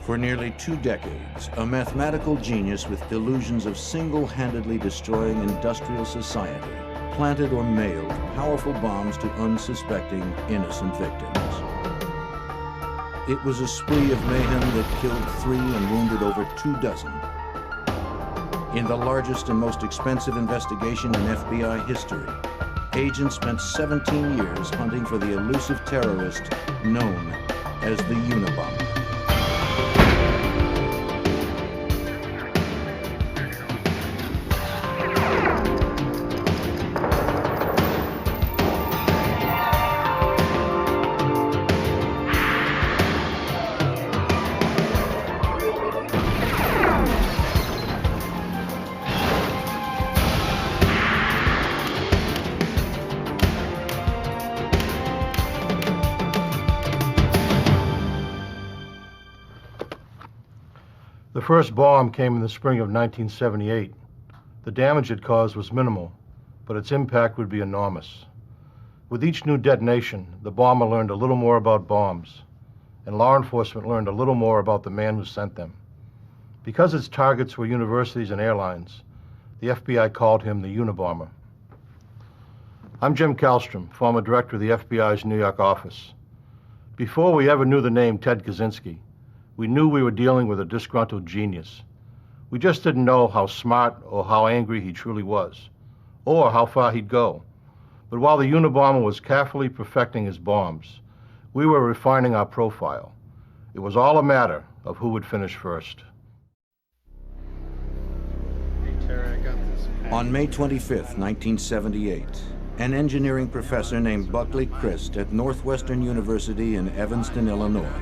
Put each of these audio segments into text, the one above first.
For nearly 2 decades, a mathematical genius with delusions of single-handedly destroying industrial society planted or mailed powerful bombs to unsuspecting, innocent victims. It was a spree of mayhem that killed 3 and wounded over 24. In the largest and most expensive investigation in FBI history, agents spent 17 years hunting for the elusive terrorist known as the Unabomber. The first bomb came in the spring of 1978. The damage it caused was minimal, but its impact would be enormous. With each new detonation, the bomber learned a little more about bombs, and law enforcement learned a little more about the man who sent them. Because its targets were universities and airlines, the FBI called him the Unabomber. I'm Jim Kallstrom, former director of the FBI's New York office. Before we ever knew the name Ted Kaczynski, we knew we were dealing with a disgruntled genius. We just didn't know how smart or how angry he truly was, or how far he'd go. But while the Unabomber was carefully perfecting his bombs, we were refining our profile. It was all a matter of who would finish first. On May 25th, 1978, an engineering professor named Buckley Crist at Northwestern University in Evanston, Illinois,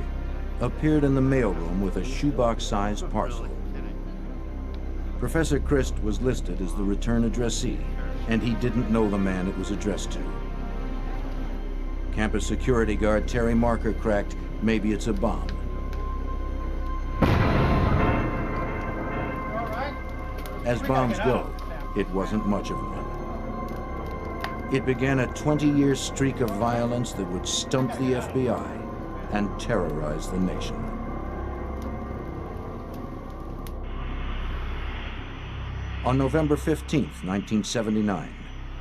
appeared in the mailroom with a shoebox-sized parcel. Professor Crist was listed as the return addressee, and he didn't know the man it was addressed to. Campus security guard Terry Marker cracked, "Maybe it's a bomb." As bombs go, it wasn't much of one. It began a 20-year streak of violence that would stump the FBI and terrorize the nation. On November 15th, 1979,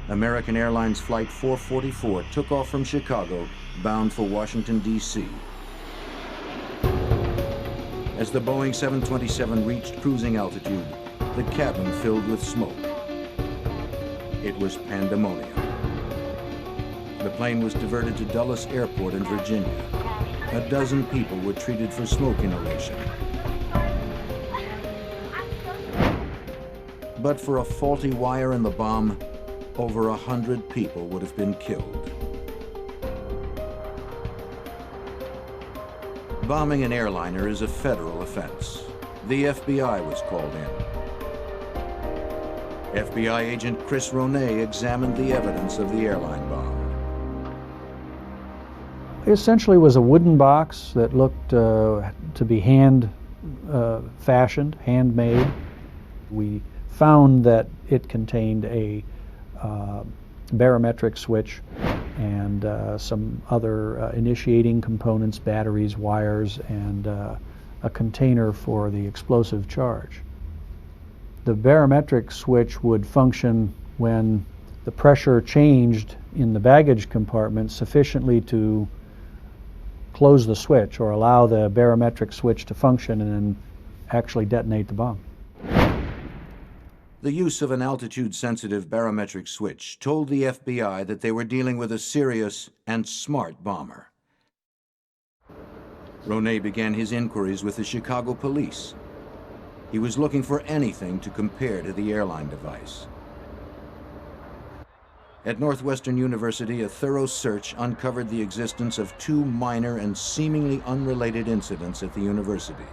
American Airlines Flight 444 took off from Chicago, bound for Washington, D.C. As the Boeing 727 reached cruising altitude, the cabin filled with smoke. It was pandemonium. The plane was diverted to Dulles Airport in Virginia. A dozen people were treated for smoke inhalation. But for a faulty wire in the bomb, over 100 people would have been killed. Bombing an airliner is a federal offense. The FBI was called in. FBI agent Chris Ronay examined the evidence of the airline bomb. It essentially was a wooden box that looked to be hand-fashioned, handmade. We found that it contained a barometric switch and some other initiating components, batteries, wires, and a container for the explosive charge. The barometric switch would function when the pressure changed in the baggage compartment sufficiently to close the switch or allow the barometric switch to function and then actually detonate the bomb. The use of an altitude-sensitive barometric switch told the FBI that they were dealing with a serious and smart bomber. Ronay began his inquiries with the Chicago police. He was looking for anything to compare to the airline device. At Northwestern University, a thorough search uncovered the existence of 2 minor and seemingly unrelated incidents at the university.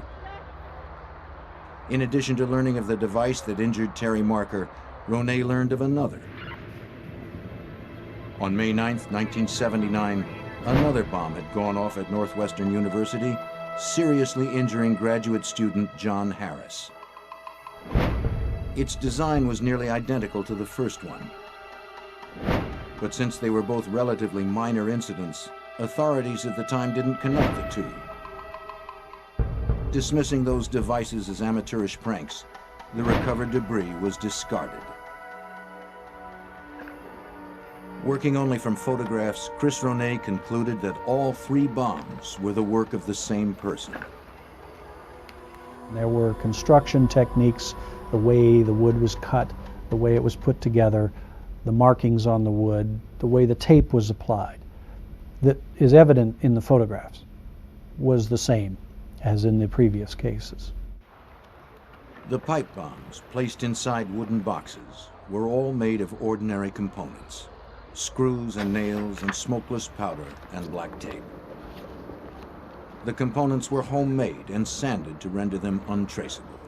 In addition to learning of the device that injured Terry Marker, Ronay learned of another. On May 9th, 1979, another bomb had gone off at Northwestern University, seriously injuring graduate student John Harris. Its design was nearly identical to the first one. But since they were both relatively minor incidents, authorities at the time didn't connect the two. Dismissing those devices as amateurish pranks, the recovered debris was discarded. Working only from photographs, Chris Ronay concluded that all 3 bombs were the work of the same person. There were construction techniques, the way the wood was cut, the way it was put together, the markings on the wood, the way the tape was applied, that is evident in the photographs, was the same as in the previous cases. The pipe bombs, placed inside wooden boxes, were all made of ordinary components: screws and nails and smokeless powder and black tape. The components were homemade and sanded to render them untraceable.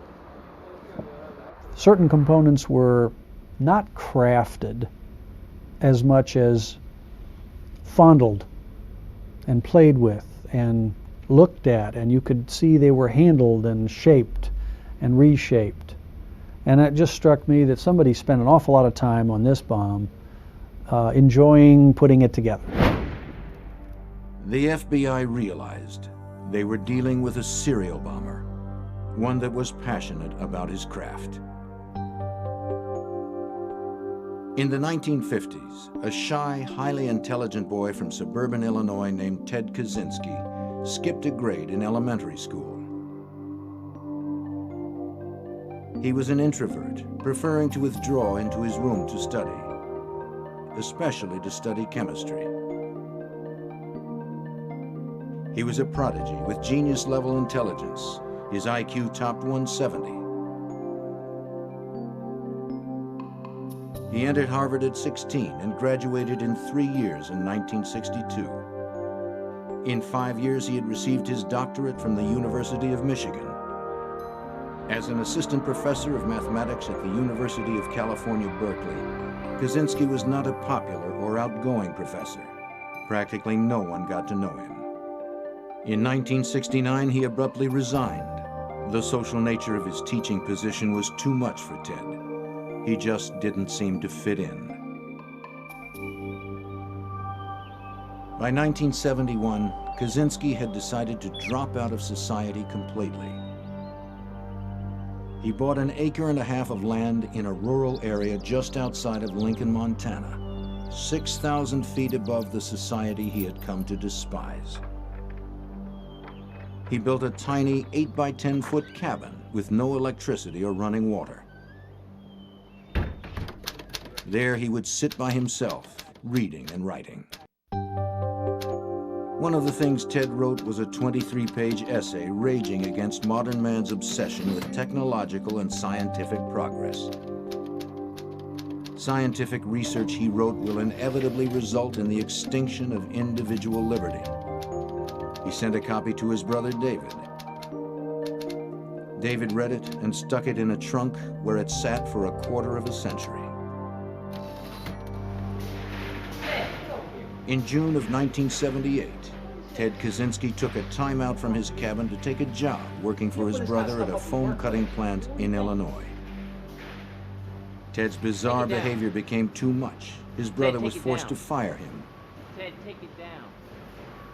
Certain components were not crafted as much as fondled and played with and looked at, and you could see they were handled and shaped and reshaped. And it just struck me that somebody spent an awful lot of time on this bomb enjoying putting it together. The FBI realized they were dealing with a serial bomber, one that was passionate about his craft. In the 1950s, a shy, highly intelligent boy from suburban Illinois named Ted Kaczynski skipped a grade in elementary school. He was an introvert, preferring to withdraw into his room to study, especially to study chemistry. He was a prodigy with genius-level intelligence. His IQ topped 170. He entered Harvard at 16 and graduated in 3 years in 1962. In 5 years, he had received his doctorate from the University of Michigan. As an assistant professor of mathematics at the University of California, Berkeley, Kaczynski was not a popular or outgoing professor. Practically no one got to know him. In 1969, he abruptly resigned. The social nature of his teaching position was too much for Ted. He just didn't seem to fit in. By 1971, Kaczynski had decided to drop out of society completely. He bought an 1.5 acres of land in a rural area just outside of Lincoln, Montana, 6,000 feet above the society he had come to despise. He built a tiny 8 by 10 foot cabin with no electricity or running water. There he would sit by himself, reading and writing. One of the things Ted wrote was a 23-page essay raging against modern man's obsession with technological and scientific progress. Scientific research, he wrote, will inevitably result in the extinction of individual liberty. He sent a copy to his brother David. David read it and stuck it in a trunk where it sat for a quarter of a century. In June of 1978, Ted Kaczynski took a timeout from his cabin to take a job working for his brother at a foam cutting plant in Illinois. Ted's bizarre behavior became too much. His brother was forced to fire him. Ted, take it down.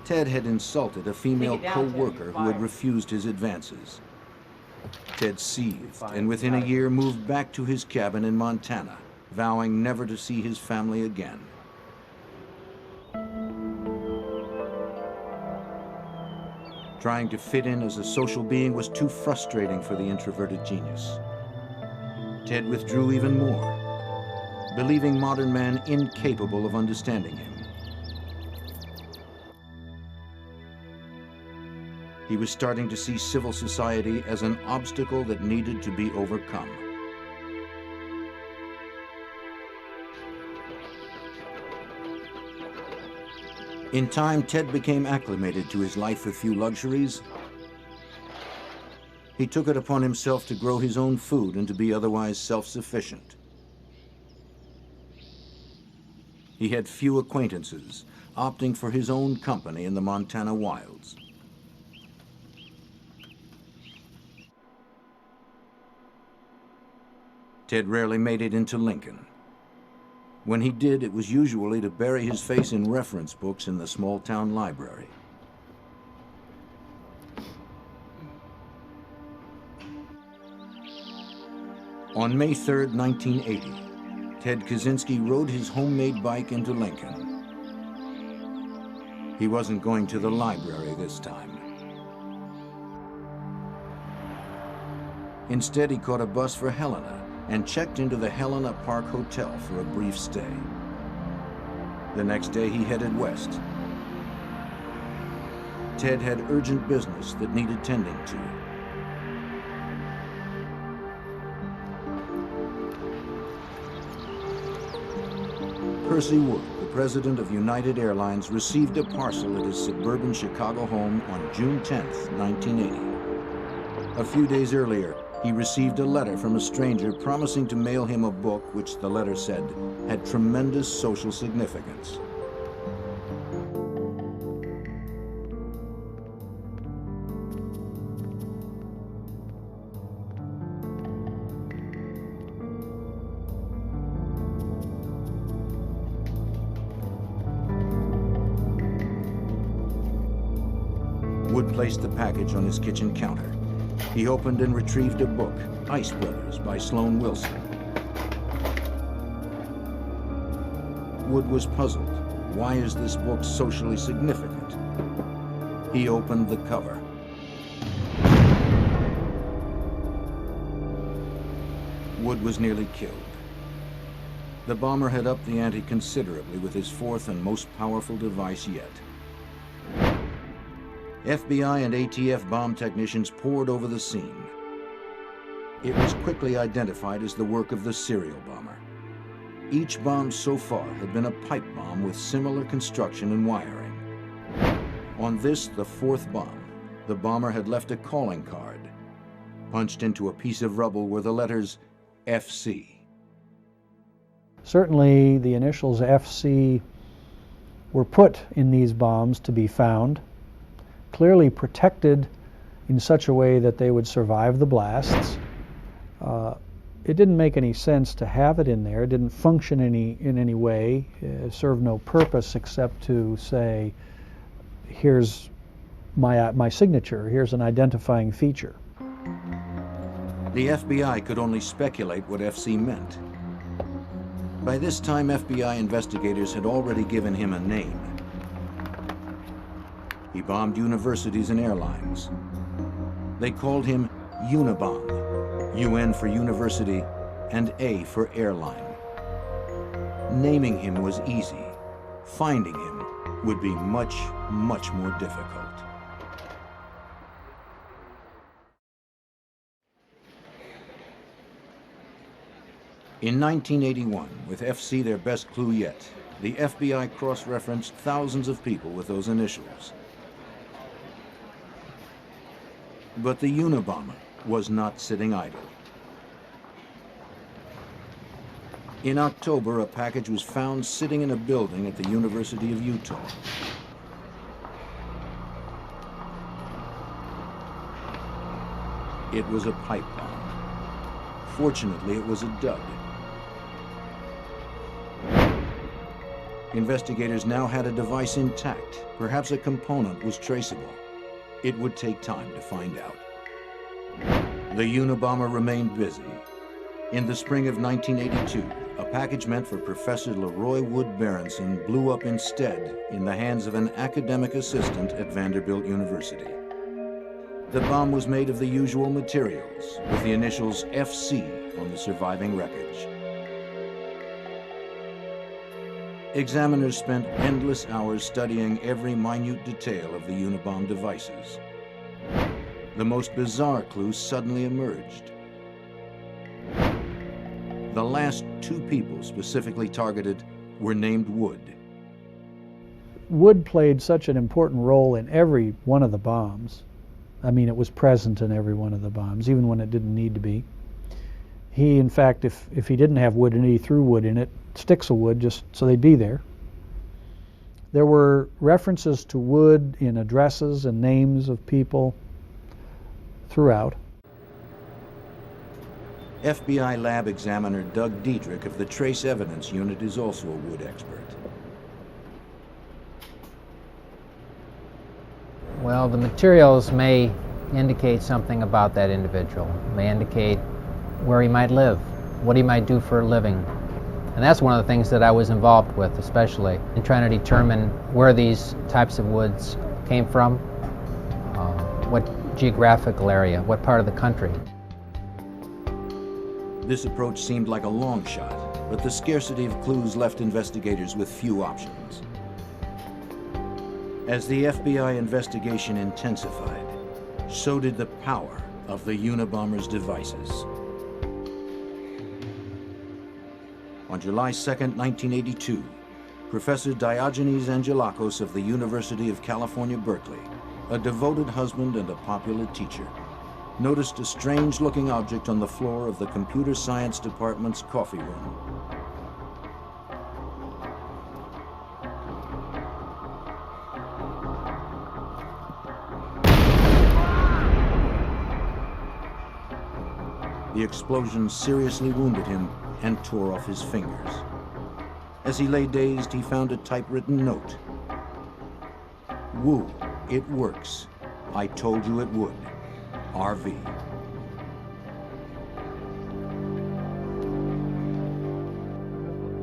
Ted had insulted a female co-worker who had refused his advances. Ted seethed and within a year moved back to his cabin in Montana, vowing never to see his family again. Trying to fit in as a social being was too frustrating for the introverted genius. Ted withdrew even more, believing modern man incapable of understanding him. He was starting to see civil society as an obstacle that needed to be overcome. In time, Ted became acclimated to his life with few luxuries. He took it upon himself to grow his own food and to be otherwise self-sufficient. He had few acquaintances, opting for his own company in the Montana wilds. Ted rarely made it into Lincoln. When he did, it was usually to bury his face in reference books in the small town library. On May 3, 1980, Ted Kaczynski rode his homemade bike into Lincoln. He wasn't going to the library this time. Instead, he caught a bus for Helena and checked into the Helena Park Hotel for a brief stay. The next day, he headed west. Ted had urgent business that needed tending to. Percy Wood, the president of United Airlines, received a parcel at his suburban Chicago home on June 10, 1980. A few days earlier, he received a letter from a stranger promising to mail him a book which, the letter said, had tremendous social significance. Wood placed the package on his kitchen counter. He opened and retrieved a book, Ice Brothers by Sloan Wilson. Wood was puzzled. Why is this book socially significant? He opened the cover. Wood was nearly killed. The bomber had upped the ante considerably with his fourth and most powerful device yet. FBI and ATF bomb technicians poured over the scene. It was quickly identified as the work of the serial bomber. Each bomb so far had been a pipe bomb with similar construction and wiring. On this, the fourth bomb, the bomber had left a calling card. Punched into a piece of rubble were the letters FC. Certainly, the initials FC were put in these bombs to be found, clearly protected in such a way that they would survive the blasts. It didn't make any sense to have it in there. It didn't function in any way. It served no purpose except to say, here's my signature, here's an identifying feature. The FBI could only speculate what FC meant. By this time, FBI investigators had already given him a name. He bombed universities and airlines. They called him Unabomb, UN for university and A for airline. Naming him was easy. Finding him would be much, much more difficult. In 1981, with FC their best clue yet, the FBI cross-referenced thousands of people with those initials. But the Unabomber was not sitting idle. In October, a package was found sitting in a building at the University of Utah. It was a pipe bomb. Fortunately, it was a dud. Investigators now had a device intact. Perhaps a component was traceable. It would take time to find out. The Unabomber remained busy. In the spring of 1982, a package meant for Professor Leroy Wood Berenson blew up instead in the hands of an academic assistant at Vanderbilt University. The bomb was made of the usual materials, with the initials FC on the surviving wreckage. Examiners spent endless hours studying every minute detail of the Unabomb devices. The most bizarre clue suddenly emerged. The last two people specifically targeted were named Wood. Wood played such an important role in every one of the bombs. I mean, it was present in every one of the bombs, even when it didn't need to be. He, in fact, if he didn't have wood in it, he threw wood in it, sticks of wood, just so they'd be there. There were references to wood in addresses and names of people throughout. FBI lab examiner Doug Dietrich of the Trace Evidence Unit is also a wood expert. Well, the materials may indicate something about that individual. May indicate where he might live, what he might do for a living. And that's one of the things that I was involved with, especially in trying to determine where these types of woods came from, what geographical area, what part of the country. This approach seemed like a long shot, but the scarcity of clues left investigators with few options. As the FBI investigation intensified, so did the power of the Unabomber's devices. On July 2nd, 1982, Professor Diogenes Angelakos of the University of California, Berkeley, a devoted husband and a popular teacher, noticed a strange-looking object on the floor of the Computer Science Department's coffee room. The explosion seriously wounded him and tore off his fingers. As he lay dazed, he found a typewritten note. "Wu, it works. I told you it would. RV."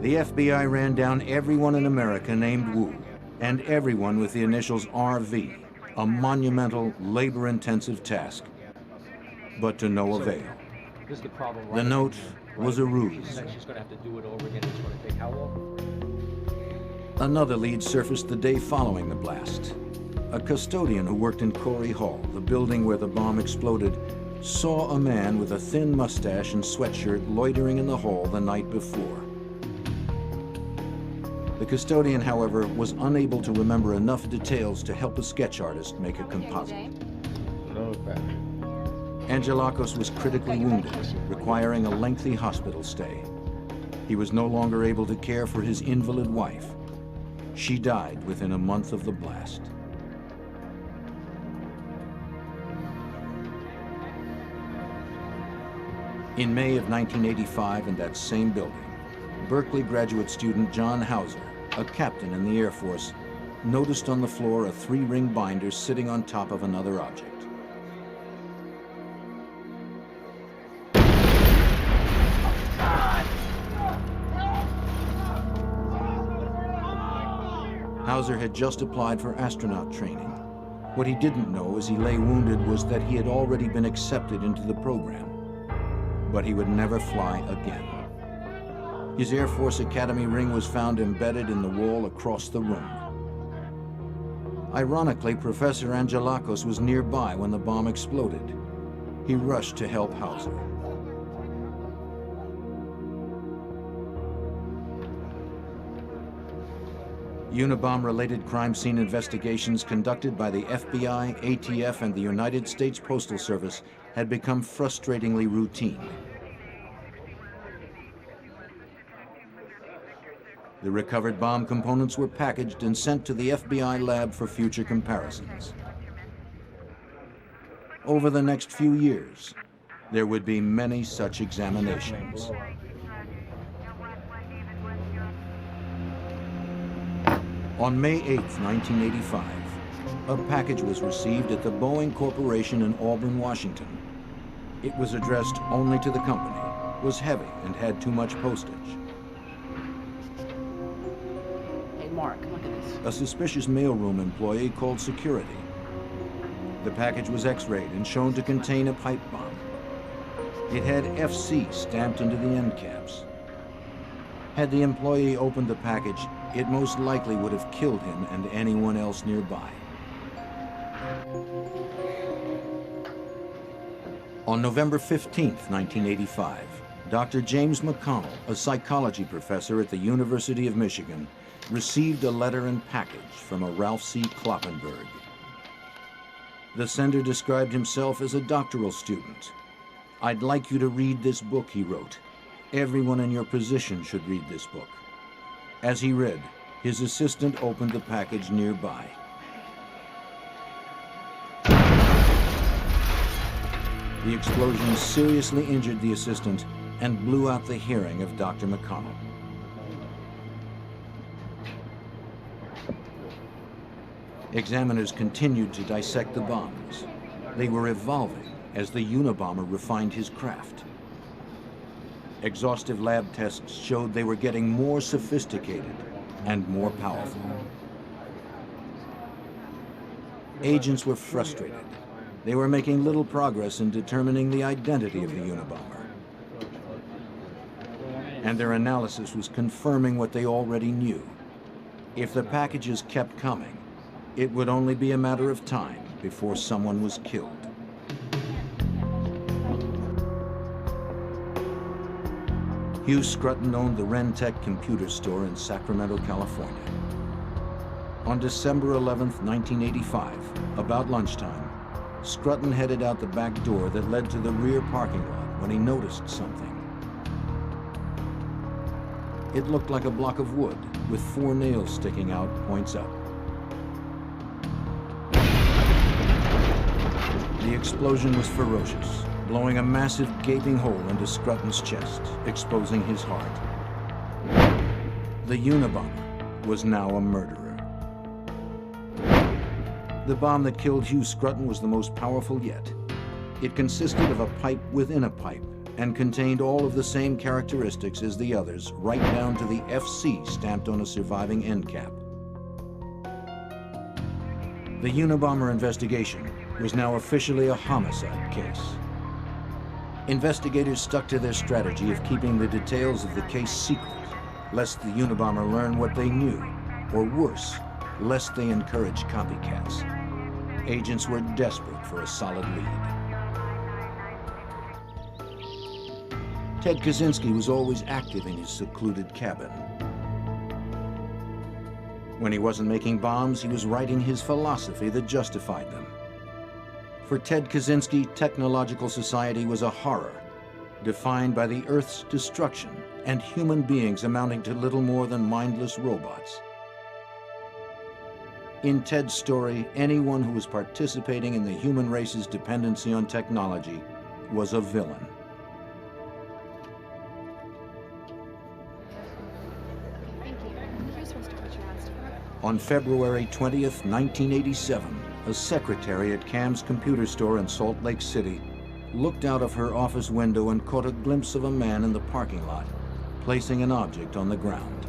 The FBI ran down everyone in America named Wu, and everyone with the initials RV, a monumental, labor-intensive task, but to no avail. The note was a ruse. Another lead surfaced the day following the blast. A custodian who worked in Corey Hall, the building where the bomb exploded, saw a man with a thin mustache and sweatshirt loitering in the hall the night before. The custodian, however, was unable to remember enough details to help a sketch artist make a composite. Angelakos was critically wounded, requiring a lengthy hospital stay. He was no longer able to care for his invalid wife. She died within a month of the blast. In May of 1985, in that same building, Berkeley graduate student John Hauser, a captain in the Air Force, noticed on the floor a 3-ring binder sitting on top of another object. Hauser had just applied for astronaut training. What he didn't know as he lay wounded was that he had already been accepted into the program. But he would never fly again. His Air Force Academy ring was found embedded in the wall across the room. Ironically, Professor Angelakos was nearby when the bomb exploded. He rushed to help Hauser. Unabomber-related crime scene investigations conducted by the FBI, ATF, and the United States Postal Service had become frustratingly routine. The recovered bomb components were packaged and sent to the FBI lab for future comparisons. Over the next few years, there would be many such examinations. On May 8, 1985, a package was received at the Boeing Corporation in Auburn, Washington. It was addressed only to the company, was heavy, and had too much postage. Hey, Mark, look at this. A suspicious mailroom employee called security. The package was X-rayed and shown to contain a pipe bomb. It had FC stamped into the end caps. Had the employee opened the package, it most likely would have killed him and anyone else nearby. On November 15, 1985, Dr. James McConnell, a psychology professor at the University of Michigan, received a letter and package from a Ralph C. Kloppenberg. The sender described himself as a doctoral student. "I'd like you to read this book," he wrote. "Everyone in your position should read this book." As he read, his assistant opened the package nearby. The explosion seriously injured the assistant and blew out the hearing of Dr. McConnell. Examiners continued to dissect the bombs. They were evolving as the Unabomber refined his craft. Exhaustive lab tests showed they were getting more sophisticated and more powerful. Agents were frustrated. They were making little progress in determining the identity of the Unabomber. And their analysis was confirming what they already knew. If the packages kept coming, it would only be a matter of time before someone was killed. Hugh Scruton owned the Rentec computer store in Sacramento, California. On December 11th, 1985, about lunchtime, Scruton headed out the back door that led to the rear parking lot when he noticed something. It looked like a block of wood with 4 nails sticking out, points up. The explosion was ferocious, blowing a massive gaping hole into Scruton's chest, exposing his heart. The Unabomber was now a murderer. The bomb that killed Hugh Scruton was the most powerful yet. It consisted of a pipe within a pipe and contained all of the same characteristics as the others, right down to the FC stamped on a surviving end cap. The Unabomber investigation was now officially a homicide case. Investigators stuck to their strategy of keeping the details of the case secret, lest the Unabomber learn what they knew, or worse, lest they encourage copycats. Agents were desperate for a solid lead. Ted Kaczynski was always active in his secluded cabin. When he wasn't making bombs, he was writing his philosophy that justified them. For Ted Kaczynski, technological society was a horror, defined by the Earth's destruction and human beings amounting to little more than mindless robots. In Ted's story, anyone who was participating in the human race's dependency on technology was a villain. On February 20th, 1987, a secretary at Cam's computer store in Salt Lake City looked out of her office window and caught a glimpse of a man in the parking lot, placing an object on the ground.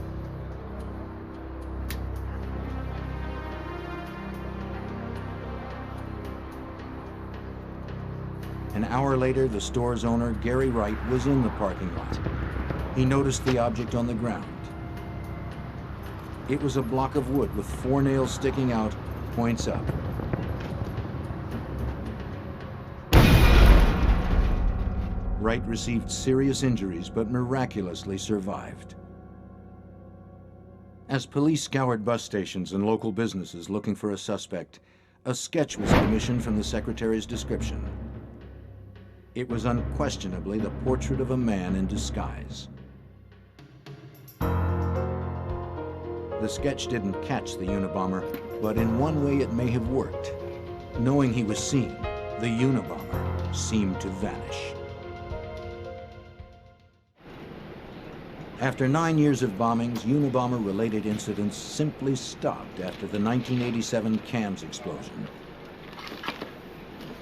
An hour later, the store's owner, Gary Wright, was in the parking lot. He noticed the object on the ground. It was a block of wood with 4 nails sticking out, points up. Wright received serious injuries, but miraculously survived. As police scoured bus stations and local businesses looking for a suspect, a sketch was commissioned from the secretary's description. It was unquestionably the portrait of a man in disguise. The sketch didn't catch the Unabomber, but in one way it may have worked. Knowing he was seen, the Unabomber seemed to vanish. After 9 years of bombings, Unabomber-related incidents simply stopped after the 1987 Cam's explosion.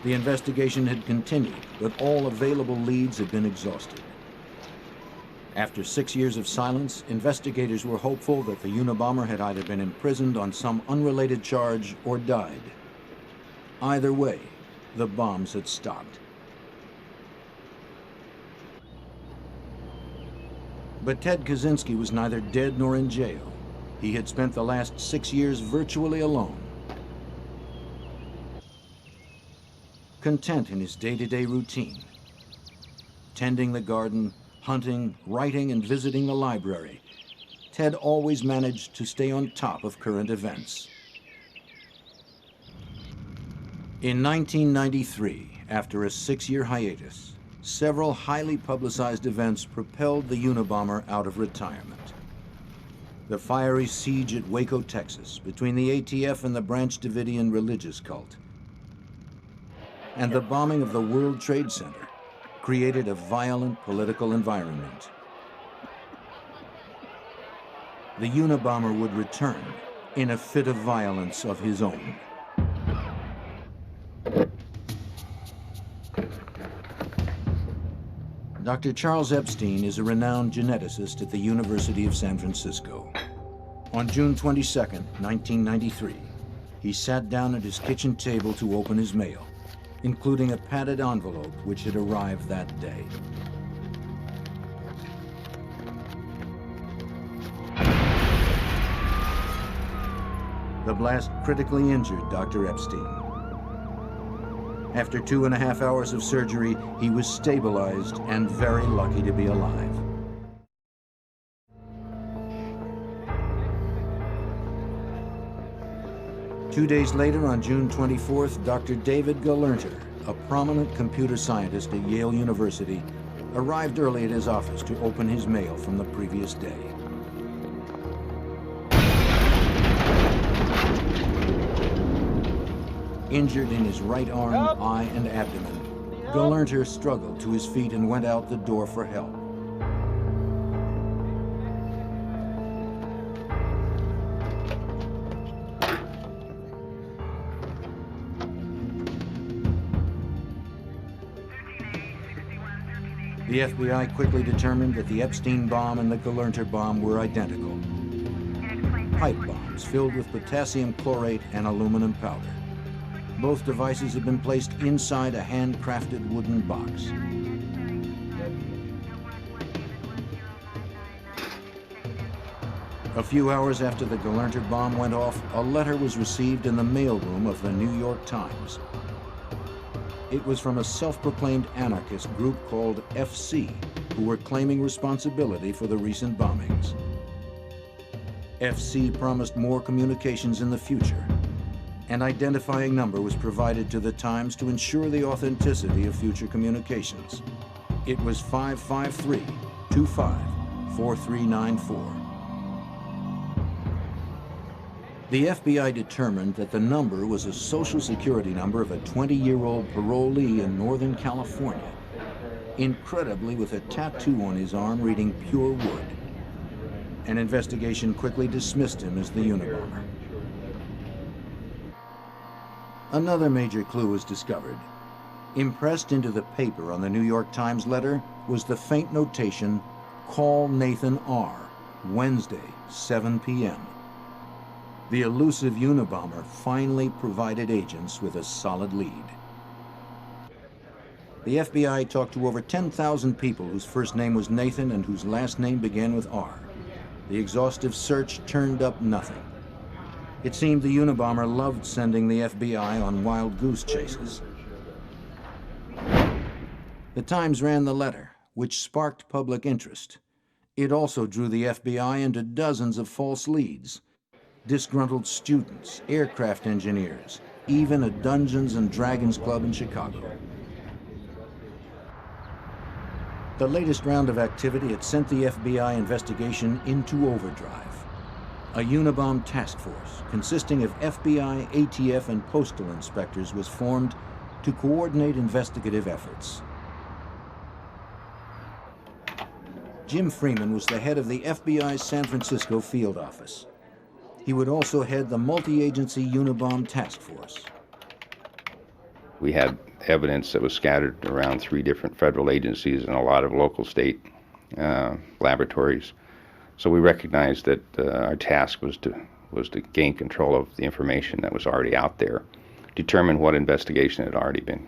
The investigation had continued, but all available leads had been exhausted. After 6 years of silence, investigators were hopeful that the Unabomber had either been imprisoned on some unrelated charge or died. Either way, the bombs had stopped. But Ted Kaczynski was neither dead nor in jail. He had spent the last 6 years virtually alone. Content in his day-to-day routine. Tending the garden, hunting, writing, and visiting the library, Ted always managed to stay on top of current events. In 1993, after a 6-year hiatus, several highly publicized events propelled the Unabomber out of retirement. The fiery siege at Waco, Texas, between the ATF and the Branch Davidian religious cult, and the bombing of the World Trade Center created a violent political environment. The Unabomber would return in a fit of violence of his own. Dr. Charles Epstein is a renowned geneticist at the University of San Francisco. On June 22, 1993, he sat down at his kitchen table to open his mail, including a padded envelope which had arrived that day. The blast critically injured Dr. Epstein. After 2.5 hours of surgery, he was stabilized and very lucky to be alive. Two days later, on June 24th, Dr. David Gelernter, a prominent computer scientist at Yale University, arrived early at his office to open his mail from the previous day. Injured in his right arm, eye, and abdomen, Gelernter struggled to his feet and went out the door for help. The FBI quickly determined that the Epstein bomb and the Gelernter bomb were identical. Pipe bombs filled with potassium chlorate and aluminum powder. Both devices had been placed inside a handcrafted wooden box. A few hours after the Gelernter bomb went off, a letter was received in the mailroom of the New York Times. It was from a self-proclaimed anarchist group called FC, who were claiming responsibility for the recent bombings. FC promised more communications in the future. An identifying number was provided to the Times to ensure the authenticity of future communications. It was 553-25-4394. The FBI determined that the number was a Social Security number of a 20-year-old parolee in Northern California, incredibly with a tattoo on his arm reading "Pure Wood." An investigation quickly dismissed him as the Unabomber. Another major clue was discovered. Impressed into the paper on the New York Times letter was the faint notation, "Call Nathan R., Wednesday, 7 p.m. The elusive Unabomber finally provided agents with a solid lead. The FBI talked to over 10,000 people whose first name was Nathan and whose last name began with R. The exhaustive search turned up nothing. It seemed the Unabomber loved sending the FBI on wild goose chases. The Times ran the letter, which sparked public interest. It also drew the FBI into dozens of false leads. Disgruntled students, aircraft engineers, even a Dungeons and Dragons club in Chicago. The latest round of activity had sent the FBI investigation into overdrive. A Unabomb task force consisting of FBI, ATF, and postal inspectors was formed to coordinate investigative efforts. Jim Freeman was the head of the FBI's San Francisco field office. He would also head the multi-agency Unabomb task force. We had evidence that was scattered around 3 different federal agencies and a lot of local state laboratories. So we recognized that our task was to gain control of the information that was already out there, determine what investigation had already been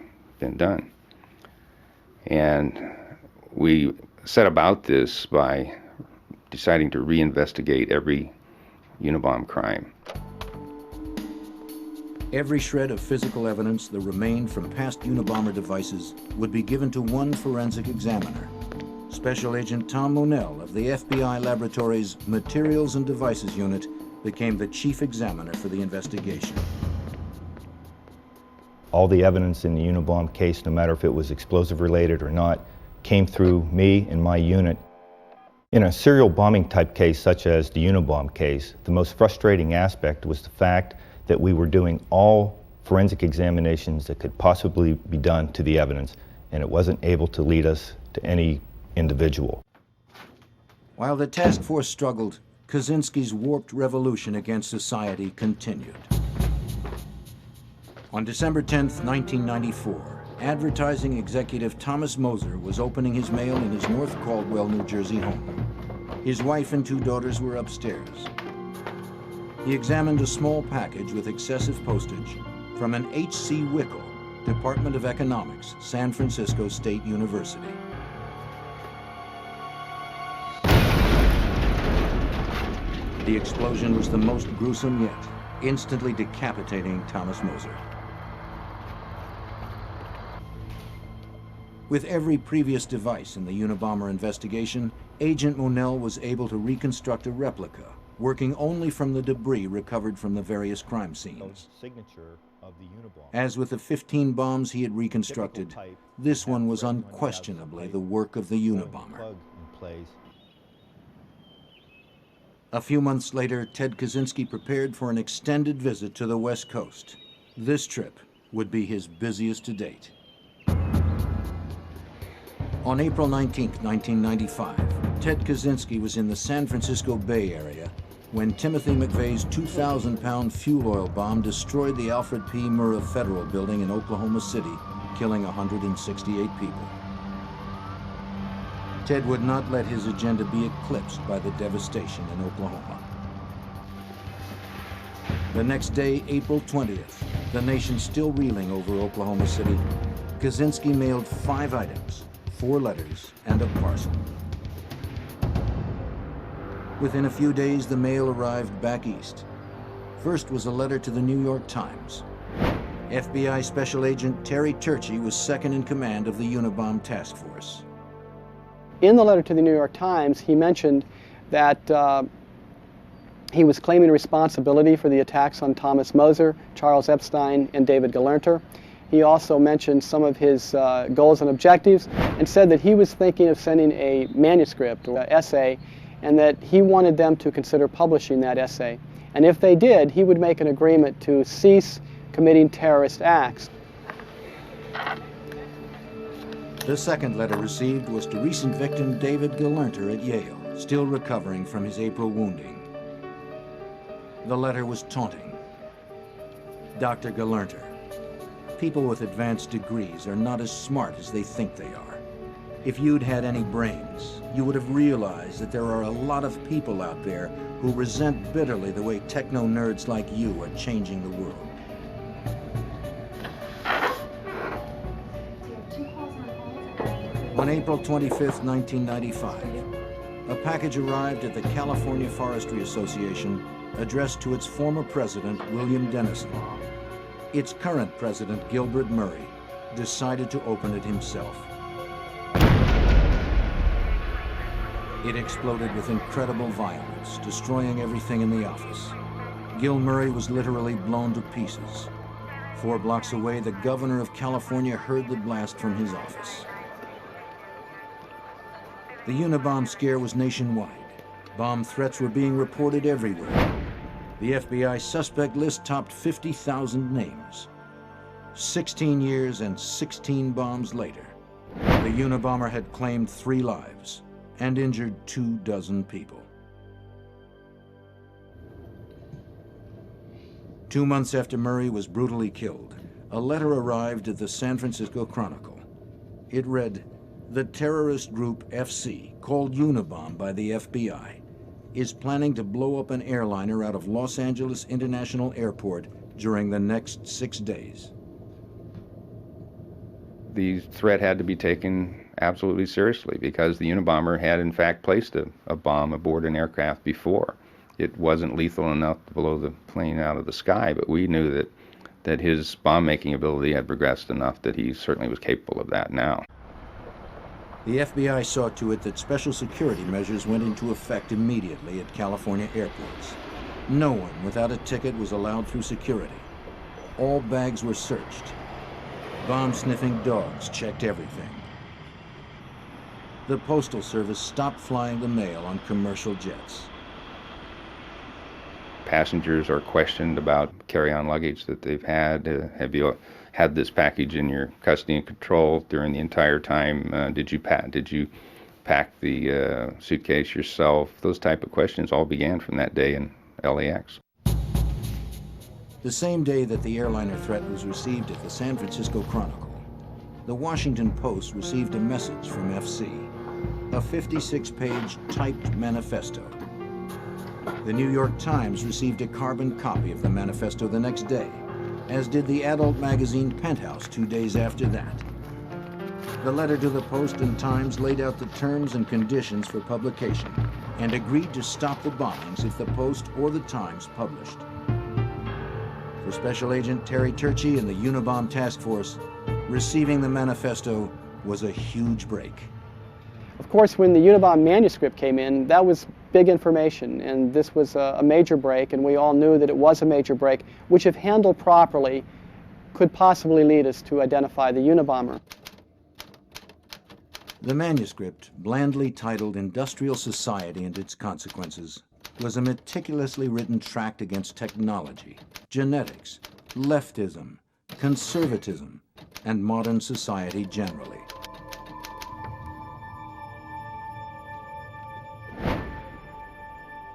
done. And we set about this by deciding to reinvestigate every Unabomb crime. Every shred of physical evidence that remained from past Unabomber devices would be given to one forensic examiner. Special Agent Tom Monell of the FBI Laboratories Materials and Devices Unit became the chief examiner for the investigation. All the evidence in the Unabomb case, no matter if it was explosive related or not, came through me and my unit. In a serial bombing type case such as the Unabomb case, the most frustrating aspect was the fact that we were doing all forensic examinations that could possibly be done to the evidence, and it wasn't able to lead us to any individual. While the task force struggled, Kaczynski's warped revolution against society continued. On December 10, 1994, advertising executive Thomas Moser was opening his mail in his North Caldwell, New Jersey home. His wife and 2 daughters were upstairs. He examined a small package with excessive postage from an H.C. Wickel, Department of Economics, San Francisco State University. The explosion was the most gruesome yet, instantly decapitating Thomas Moser. With every previous device in the Unabomber investigation, Agent Monell was able to reconstruct a replica, working only from the debris recovered from the various crime scenes. Signature of the Unabomber. As with the 15 bombs he had reconstructed, this one was unquestionably the work of the Unabomber. A few months later, Ted Kaczynski prepared for an extended visit to the West Coast. This trip would be his busiest to date. On April 19, 1995, Ted Kaczynski was in the San Francisco Bay Area when Timothy McVeigh's 2,000-pound fuel oil bomb destroyed the Alfred P. Murrah Federal Building in Oklahoma City, killing 168 people. Ted would not let his agenda be eclipsed by the devastation in Oklahoma. The next day, April 20th, the nation still reeling over Oklahoma City, Kaczynski mailed 5 items, 4 letters, and a parcel. Within a few days, the mail arrived back east. First was a letter to the New York Times. FBI Special Agent Terry Turchie was second in command of the Unabomb Task Force. In the letter to the New York Times, he mentioned that he was claiming responsibility for the attacks on Thomas Moser, Charles Epstein, and David Gelernter. He also mentioned some of his goals and objectives and said that he was thinking of sending a manuscript or essay and that he wanted them to consider publishing that essay. And if they did, he would make an agreement to cease committing terrorist acts. The second letter received was to recent victim David Gelernter at Yale, still recovering from his April wounding. The letter was taunting. Dr. Gelernter, people with advanced degrees are not as smart as they think they are. If you'd had any brains, you would have realized that there are a lot of people out there who resent bitterly the way techno-nerds like you are changing the world. On April 25, 1995, a package arrived at the California Forestry Association addressed to its former president, William Dennison. Its current president, Gilbert Murray, decided to open it himself. It exploded with incredible violence, destroying everything in the office. Gil Murray was literally blown to pieces. 4 blocks away, the governor of California heard the blast from his office. The Unabomb scare was nationwide. Bomb threats were being reported everywhere. The FBI suspect list topped 50,000 names. 16 years and 16 bombs later, the Unabomber had claimed 3 lives and injured 24 people. 2 months after Murray was brutally killed, a letter arrived at the San Francisco Chronicle. It read, "The terrorist group FC, called Unabomb by the FBI, is planning to blow up an airliner out of Los Angeles International Airport during the next 6 days." The threat had to be taken absolutely seriously because the Unabomber had in fact placed a bomb aboard an aircraft before. It wasn't lethal enough to blow the plane out of the sky, but we knew that his bomb-making ability had progressed enough that he certainly was capable of that now. The FBI saw to it that special security measures went into effect immediately at California airports. No one without a ticket was allowed through security. All bags were searched. Bomb-sniffing dogs checked everything. The Postal Service stopped flying the mail on commercial jets. Passengers are questioned about carry-on luggage that they've had. Have you had this package in your custody and control during the entire time? Did you pack the suitcase yourself? Those type of questions all began from that day in LAX. The same day that the airliner threat was received at the San Francisco Chronicle, the Washington Post received a message from FC, a 56-page typed manifesto. The New York Times received a carbon copy of the manifesto the next day, as did the adult magazine Penthouse 2 days after that. The letter to the Post and Times laid out the terms and conditions for publication and agreed to stop the bombings if the Post or the Times published. For Special Agent Terry Turchi and the Unabomb Task Force, receiving the manifesto was a huge break. Of course, when the Unabomb manuscript came in, that was big information, and this was a major break, and we all knew that it was a major break, which if handled properly, could possibly lead us to identify the Unabomber. The manuscript, blandly titled Industrial Society and Its Consequences, was a meticulously written tract against technology, genetics, leftism, conservatism, and modern society generally.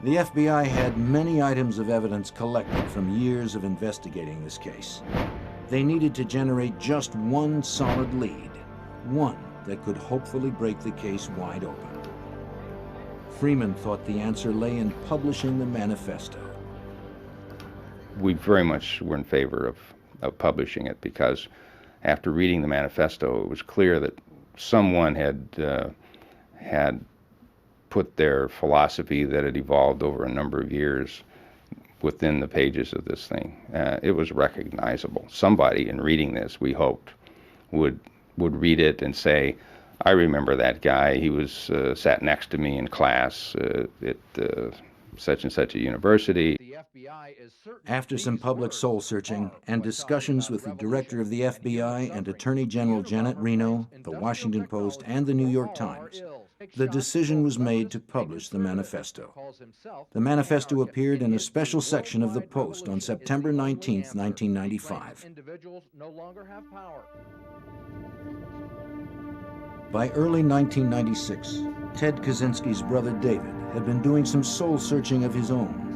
The FBI had many items of evidence collected from years of investigating this case. They needed to generate just one solid lead, one that could hopefully break the case wide open. Freeman thought the answer lay in publishing the manifesto. We very much were in favor of publishing it because after reading the manifesto, it was clear that someone had put their philosophy that had evolved over a number of years within the pages of this thing. It was recognizable. Somebody in reading this, we hoped, would read it and say, I remember that guy. He was sat next to me in class at such and such a university. After some public soul-searching and discussions with the director of the FBI and Attorney General Janet Reno, the Washington Post, and the New York Times, the decision was made to publish the manifesto. The manifesto appeared in a special section of the Post on September 19, 1995. By early 1996, Ted Kaczynski's brother David had been doing some soul-searching of his own.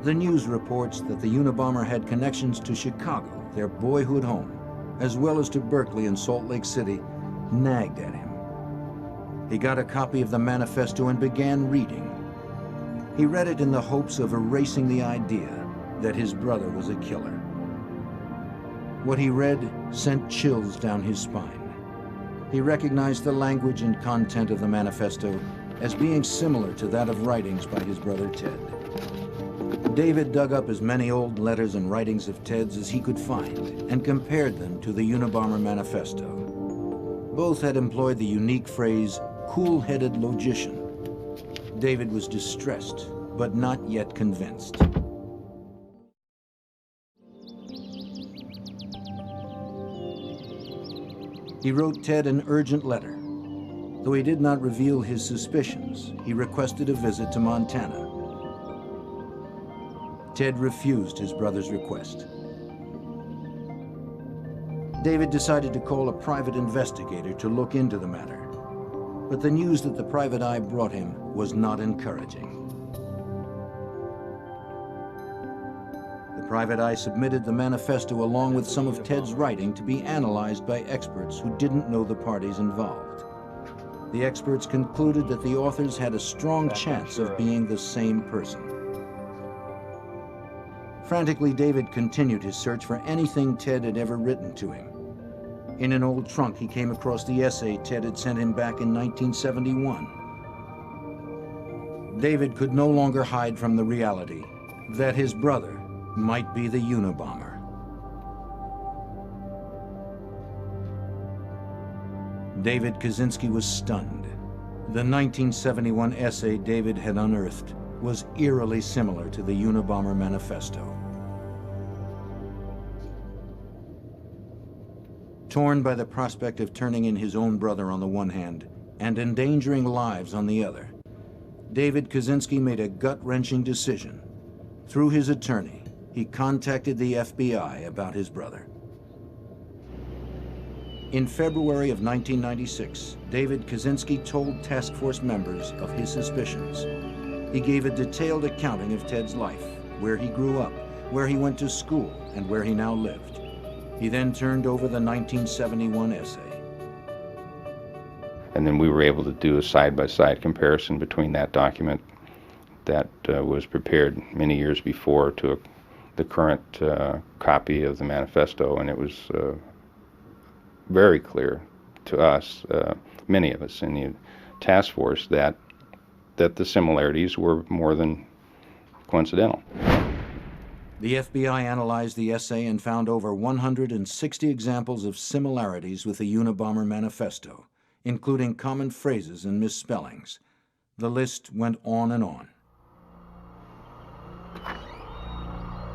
The news reports that the Unabomber had connections to Chicago, their boyhood home, as well as to Berkeley and Salt Lake City, nagged at him. He got a copy of the manifesto and began reading. He read it in the hopes of erasing the idea that his brother was a killer. What he read sent chills down his spine. He recognized the language and content of the manifesto as being similar to that of writings by his brother Ted. David dug up as many old letters and writings of Ted's as he could find and compared them to the Unabomber manifesto. Both had employed the unique phrase, cool-headed logician. David was distressed, but not yet convinced. He wrote Ted an urgent letter. Though he did not reveal his suspicions, he requested a visit to Montana. Ted refused his brother's request. David decided to call a private investigator to look into the matter, but the news that the private eye brought him was not encouraging. The private eye submitted the manifesto along with some of Ted's writing to be analyzed by experts who didn't know the parties involved. The experts concluded that the authors had a strong chance of being the same person. Frantically, David continued his search for anything Ted had ever written to him. In an old trunk, he came across the essay Ted had sent him back in 1971. David could no longer hide from the reality that his brother might be the Unabomber. David Kaczynski was stunned. The 1971 essay David had unearthed was eerily similar to the Unabomber manifesto. Torn by the prospect of turning in his own brother on the one hand and endangering lives on the other, David Kaczynski made a gut-wrenching decision. Through his attorney, he contacted the FBI about his brother. In February of 1996, David Kaczynski told task force members of his suspicions. He gave a detailed accounting of Ted's life, where he grew up, where he went to school, and where he now lived. He then turned over the 1971 essay. And then we were able to do a side-by-side comparison between that document that was prepared many years before to the current copy of the manifesto, and it was very clear to us, many of us in the task force, that the similarities were more than coincidental. The FBI analyzed the essay and found over 160 examples of similarities with the Unabomber manifesto, including common phrases and misspellings. The list went on and on.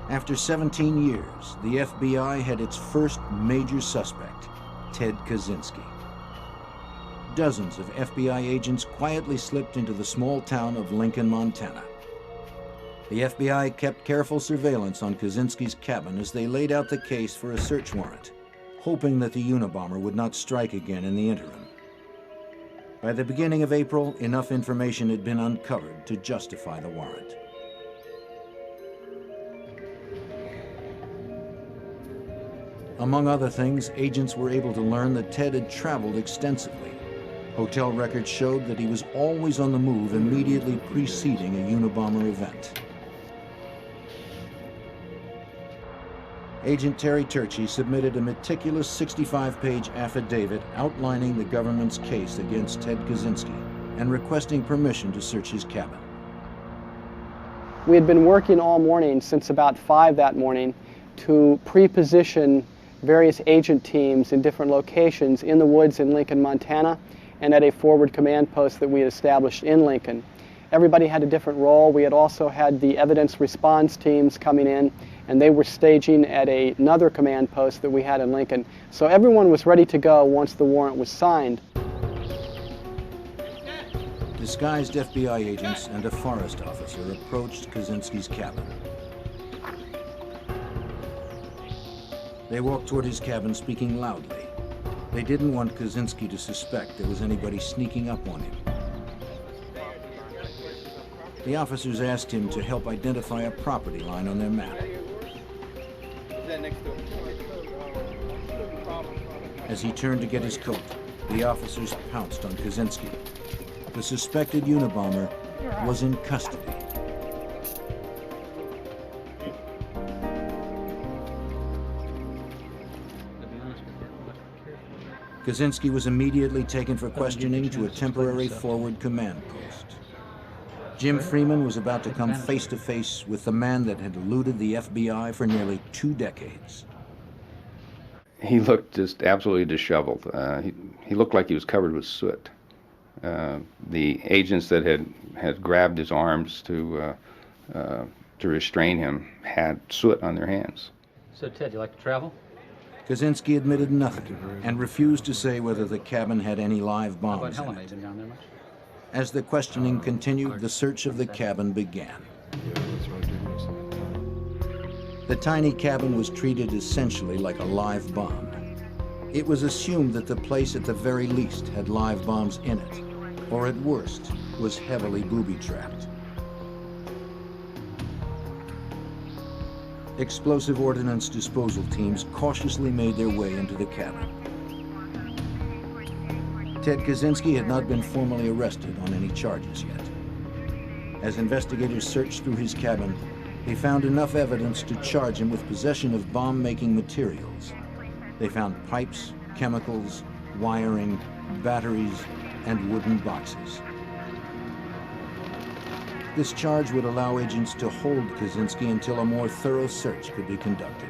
After 17 years, the FBI had its first major suspect, Ted Kaczynski. Dozens of FBI agents quietly slipped into the small town of Lincoln, Montana. The FBI kept careful surveillance on Kaczynski's cabin as they laid out the case for a search warrant, hoping that the Unabomber would not strike again in the interim. By the beginning of April, enough information had been uncovered to justify the warrant. Among other things, agents were able to learn that Ted had traveled extensively. Hotel records showed that he was always on the move immediately preceding a Unabomber event. Agent Terry Turchi submitted a meticulous 65-page affidavit outlining the government's case against Ted Kaczynski and requesting permission to search his cabin. We had been working all morning, since about 5 that morning, to pre-position various agent teams in different locations in the woods in Lincoln, Montana, and at a forward command post that we had established in Lincoln. Everybody had a different role. We had also had the evidence response teams coming in, and they were staging at another command post that we had in Lincoln. So everyone was ready to go once the warrant was signed. Disguised FBI agents and a forest officer approached Kaczynski's cabin. They walked toward his cabin speaking loudly. They didn't want Kaczynski to suspect there was anybody sneaking up on him. The officers asked him to help identify a property line on their map. As he turned to get his coat, the officers pounced on Kaczynski. The suspected Unabomber was in custody. Kaczynski was immediately taken for questioning to a temporary forward command post. Jim Freeman was about to come face to face with the man that had eluded the FBI for nearly 2 decades. He looked just absolutely disheveled. He looked like he was covered with soot. The agents that had grabbed his arms to restrain him had soot on their hands. So, Ted, you like to travel? Kaczynski admitted nothing and refused to say whether the cabin had any live How about bombs in Helena? You it. been down there much? As the questioning continued, the search of the cabin began. The tiny cabin was treated essentially like a live bomb. It was assumed that the place at the very least had live bombs in it, or at worst, was heavily booby-trapped. Explosive ordnance disposal teams cautiously made their way into the cabin. Ted Kaczynski had not been formally arrested on any charges yet. As investigators searched through his cabin, they found enough evidence to charge him with possession of bomb-making materials. They found pipes, chemicals, wiring, batteries, and wooden boxes. This charge would allow agents to hold Kaczynski until a more thorough search could be conducted.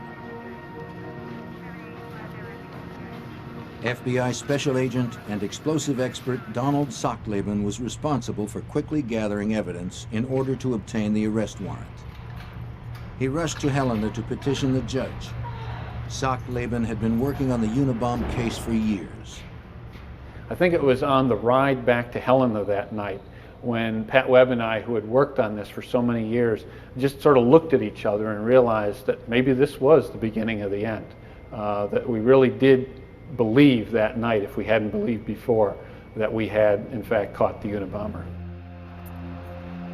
FBI Special Agent and explosive expert Donald Sachtleben was responsible for quickly gathering evidence in order to obtain the arrest warrant. He rushed to Helena to petition the judge. Sachtleben had been working on the Unabomb case for years. I think it was on the ride back to Helena that night when Pat Webb and I, who had worked on this for so many years, just sort of looked at each other and realized that maybe this was the beginning of the end. That we really did believe that night, if we hadn't believed before, that we had in fact caught the Unabomber.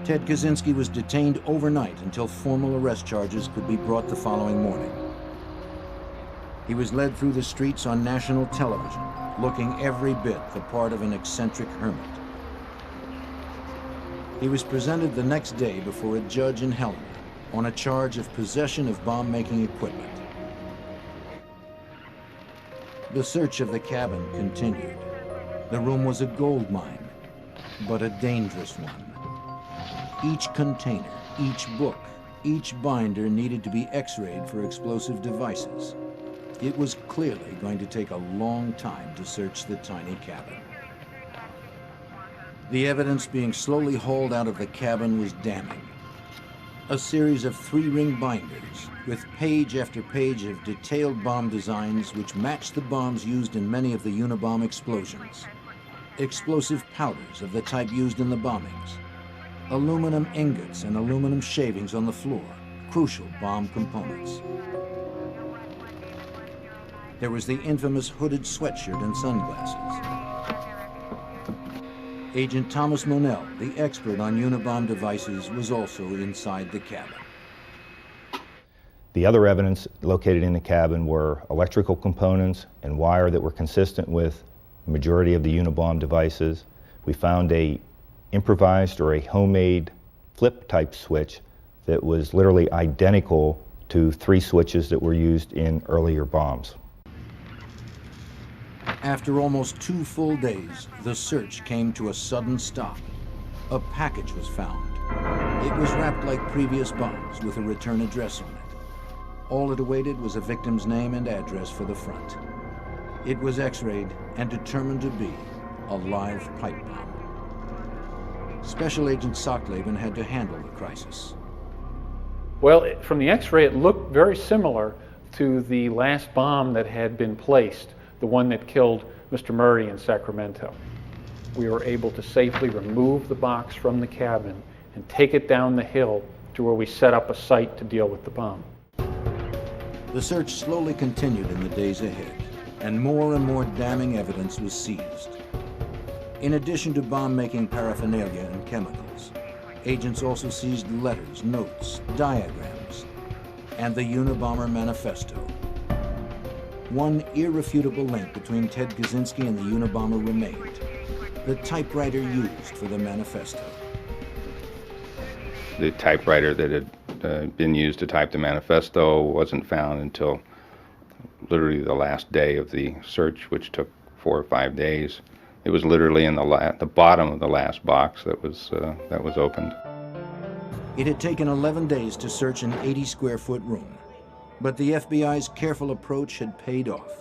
Ted Kaczynski was detained overnight until formal arrest charges could be brought the following morning. He was led through the streets on national television, looking every bit the part of an eccentric hermit. He was presented the next day before a judge in Helena on a charge of possession of bomb-making equipment. The search of the cabin continued. The room was a gold mine, but a dangerous one. Each container, each book, each binder needed to be x-rayed for explosive devices. It was clearly going to take a long time to search the tiny cabin. The evidence being slowly hauled out of the cabin was damning. A series of 3-ring binders with page after page of detailed bomb designs which matched the bombs used in many of the Unabomb explosions. Explosive powders of the type used in the bombings. Aluminum ingots and aluminum shavings on the floor, crucial bomb components. There was the infamous hooded sweatshirt and sunglasses. Agent Thomas Monell, the expert on Unabomb devices, was also inside the cabin. The other evidence located in the cabin were electrical components and wire that were consistent with the majority of the Unabomb devices. We found a improvised or a homemade flip type switch that was literally identical to 3 switches that were used in earlier bombs. After almost 2 full days, the search came to a sudden stop. A package was found. It was wrapped like previous bombs with a return address on it. All it awaited was a victim's name and address for the front. It was x-rayed and determined to be a live pipe bomb. Special Agent Sockleben had to handle the crisis. Well, from the x-ray, it looked very similar to the last bomb that had been placed, the one that killed Mr. Murray in Sacramento. We were able to safely remove the box from the cabin and take it down the hill to where we set up a site to deal with the bomb. The search slowly continued in the days ahead, and more damning evidence was seized. In addition to bomb-making paraphernalia and chemicals, agents also seized letters, notes, diagrams, and the Unabomber Manifesto. One irrefutable link between Ted Kaczynski and the Unabomber remained: the typewriter used for the manifesto. The typewriter that had been used to type the manifesto wasn't found until literally the last day of the search, which took 4 or 5 days. It was literally in the bottom of the last box that was opened. It had taken 11 days to search an 80-square-foot room, but the FBI's careful approach had paid off.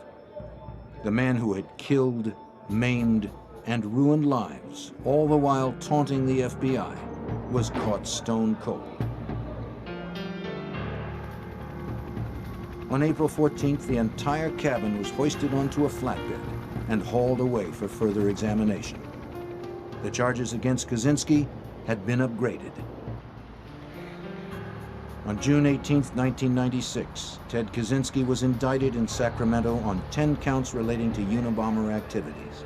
The man who had killed, maimed, and ruined lives, all the while taunting the FBI, was caught stone cold. On April 14th, the entire cabin was hoisted onto a flatbed and hauled away for further examination. The charges against Kaczynski had been upgraded. On June 18, 1996, Ted Kaczynski was indicted in Sacramento on 10 counts relating to Unabomber activities.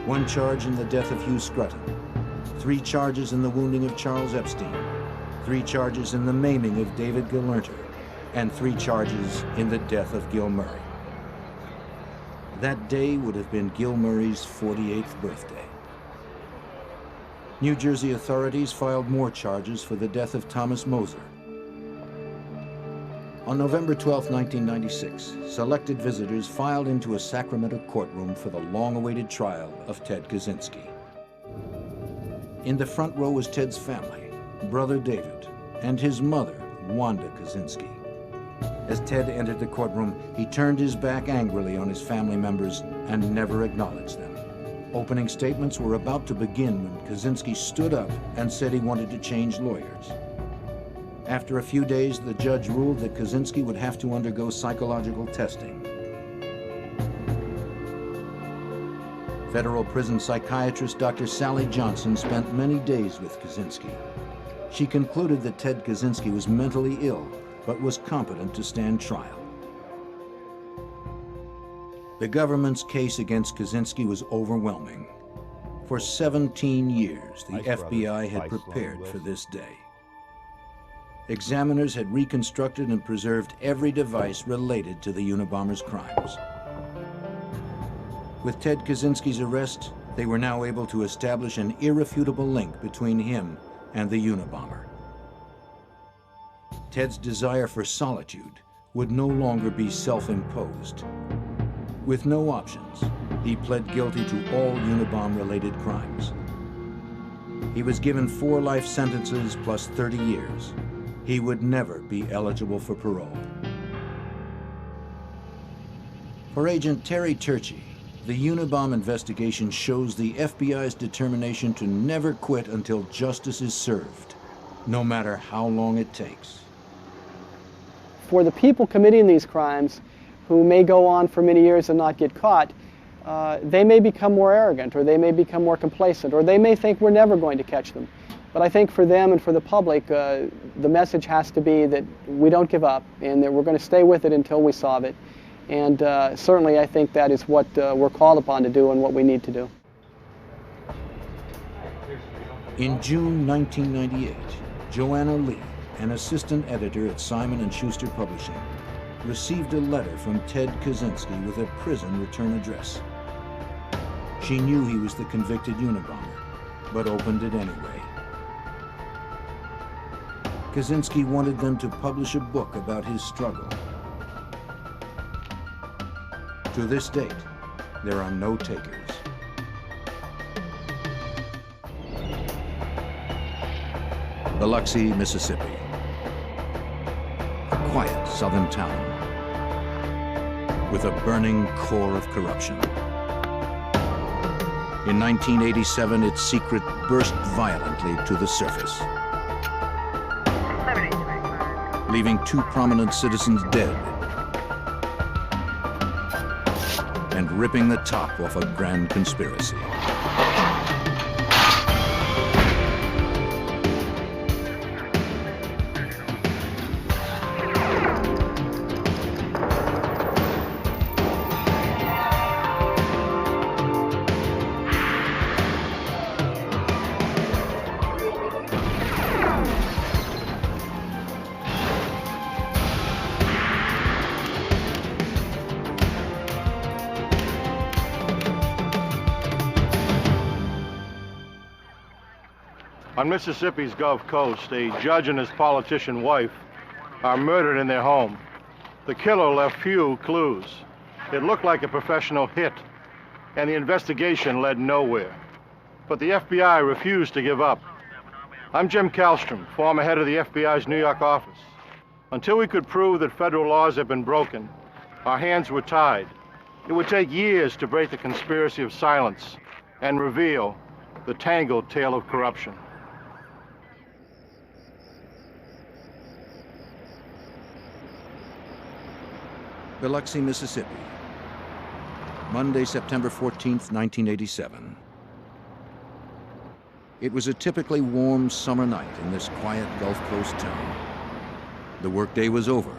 1 charge in the death of Hugh Scruton, 3 charges in the wounding of Charles Epstein, 3 charges in the maiming of David Gelernter, and 3 charges in the death of Gil Murray. That day would have been Gil Murray's 48th birthday. New Jersey authorities filed more charges for the death of Thomas Moser. On November 12, 1996, selected visitors filed into a Sacramento courtroom for the long-awaited trial of Ted Kaczynski. In the front row was Ted's family, brother David, and his mother, Wanda Kaczynski. As Ted entered the courtroom, he turned his back angrily on his family members and never acknowledged them. Opening statements were about to begin when Kaczynski stood up and said he wanted to change lawyers. After a few days, the judge ruled that Kaczynski would have to undergo psychological testing. Federal prison psychiatrist Dr. Sally Johnson spent many days with Kaczynski. She concluded that Ted Kaczynski was mentally ill, but was competent to stand trial. The government's case against Kaczynski was overwhelming. For 17 years, the FBI had prepared for this day. examiners had reconstructed and preserved every device related to the Unabomber's crimes. With Ted Kaczynski's arrest, they were now able to establish an irrefutable link between him and the Unabomber. Ted's desire for solitude would no longer be self-imposed. With no options, he pled guilty to all Unabomber-related crimes. He was given 4 life sentences plus 30 years. He would never be eligible for parole. For Agent Terry Turchi, the Unabomber investigation shows the FBI's determination to never quit until justice is served, no matter how long it takes. For the people committing these crimes, who may go on for many years and not get caught, they may become more arrogant, or they may become more complacent, or they may think we're never going to catch them. But I think for them and for the public, the message has to be that we don't give up and that we're going to stay with it until we solve it. And certainly I think that is what we're called upon to do and what we need to do. In June 1998, Joanna Lee, an assistant editor at Simon & Schuster Publishing, received a letter from Ted Kaczynski with a prison return address. She knew he was the convicted Unabomber, but opened it anyway. Kaczynski wanted them to publish a book about his struggle. To this date, there are no takers. Biloxi, Mississippi. A quiet southern town with a burning core of corruption. In 1987, its secret burst violently to the surface, leaving 2 prominent citizens dead and ripping the top off a grand conspiracy. On Mississippi's Gulf Coast, a judge and his politician wife are murdered in their home. The killer left few clues. It looked like a professional hit, and the investigation led nowhere. But the FBI refused to give up. I'm Jim Kallstrom, former head of the FBI's New York office. Until we could prove that federal laws had been broken, our hands were tied. It would take years to break the conspiracy of silence and reveal the tangled tale of corruption. Biloxi, Mississippi. Monday, September 14th, 1987. It was a typically warm summer night in this quiet Gulf Coast town. The workday was over,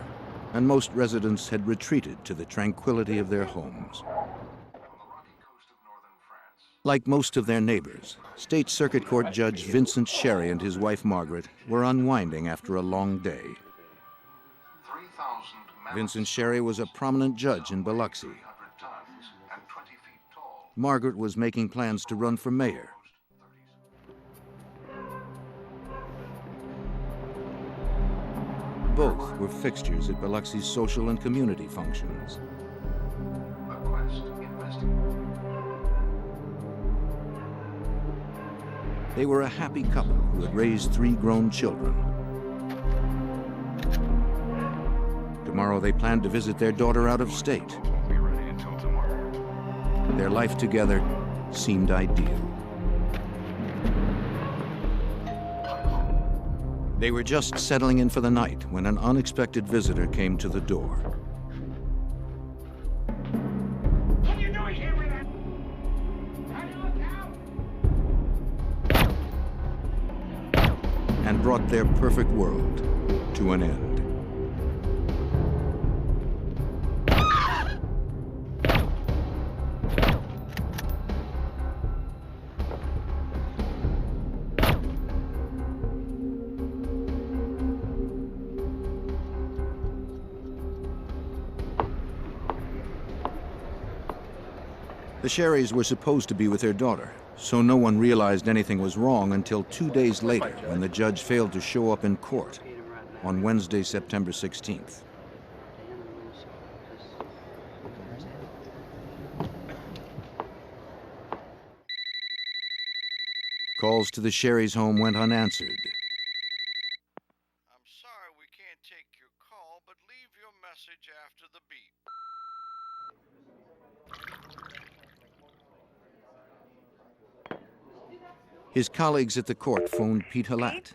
and most residents had retreated to the tranquility of their homes. Like most of their neighbors, State Circuit Court Judge Vincent Sherry and his wife Margaret were unwinding after a long day. Vincent Sherry was a prominent judge in Biloxi. Margaret was making plans to run for mayor. Both were fixtures at Biloxi's social and community functions. They were a happy couple who had raised 3 grown children. Tomorrow they planned to visit their daughter out of state. Their life together seemed ideal. They were just settling in for the night when an unexpected visitor came to the door. What are you doing here with that? And brought their perfect world to an end. The Sherrys were supposed to be with their daughter, so no one realized anything was wrong until 2 days later when the judge failed to show up in court on Wednesday, September 16th. Calls to the Sherrys' home went unanswered. I'm sorry we can't take your call, but leave your message after the beep. His colleagues at the court phoned Pete Halat,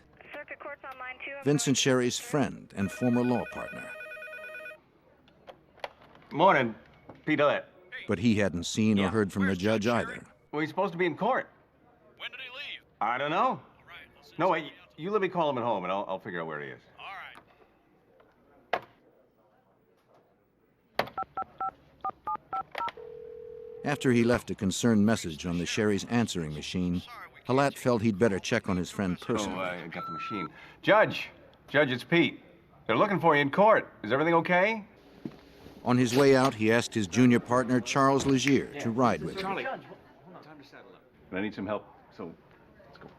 Vincent Sherry's friend and former law partner. Morning, Pete Halat. But he hadn't seen or heard from the judge either. Well, he's supposed to be in court. When did he leave? I don't know. All right, let's No, wait, you let me call him at home and I'll figure out where he is. All right. After he left a concerned message on the Sherry's answering machine, Halat felt he'd better check on his friend personally. Oh, I got the machine. Judge, it's Pete. They're looking for you in court. Is everything okay? On his way out, he asked his junior partner, Charles Legier, to ride with him. Charlie, hold on, time to saddle up. But I need some help, so let's go.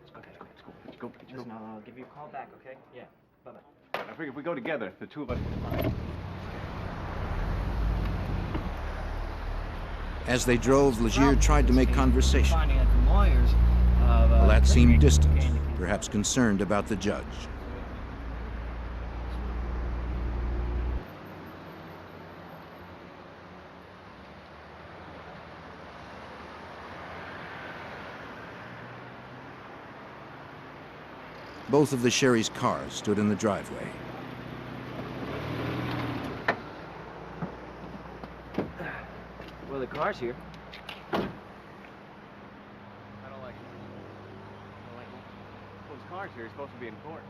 Listen, I'll give you a call back, okay? Yeah, bye-bye. I figure if we go together, the two of us can find. As they drove, Legier tried to make conversation. Finding out from lawyers. Halat seemed distant, perhaps concerned about the judge. Both of the Sherry's cars stood in the driveway. Well, the car's here. I don't like it. Well, his car's here. He's supposed to be in court.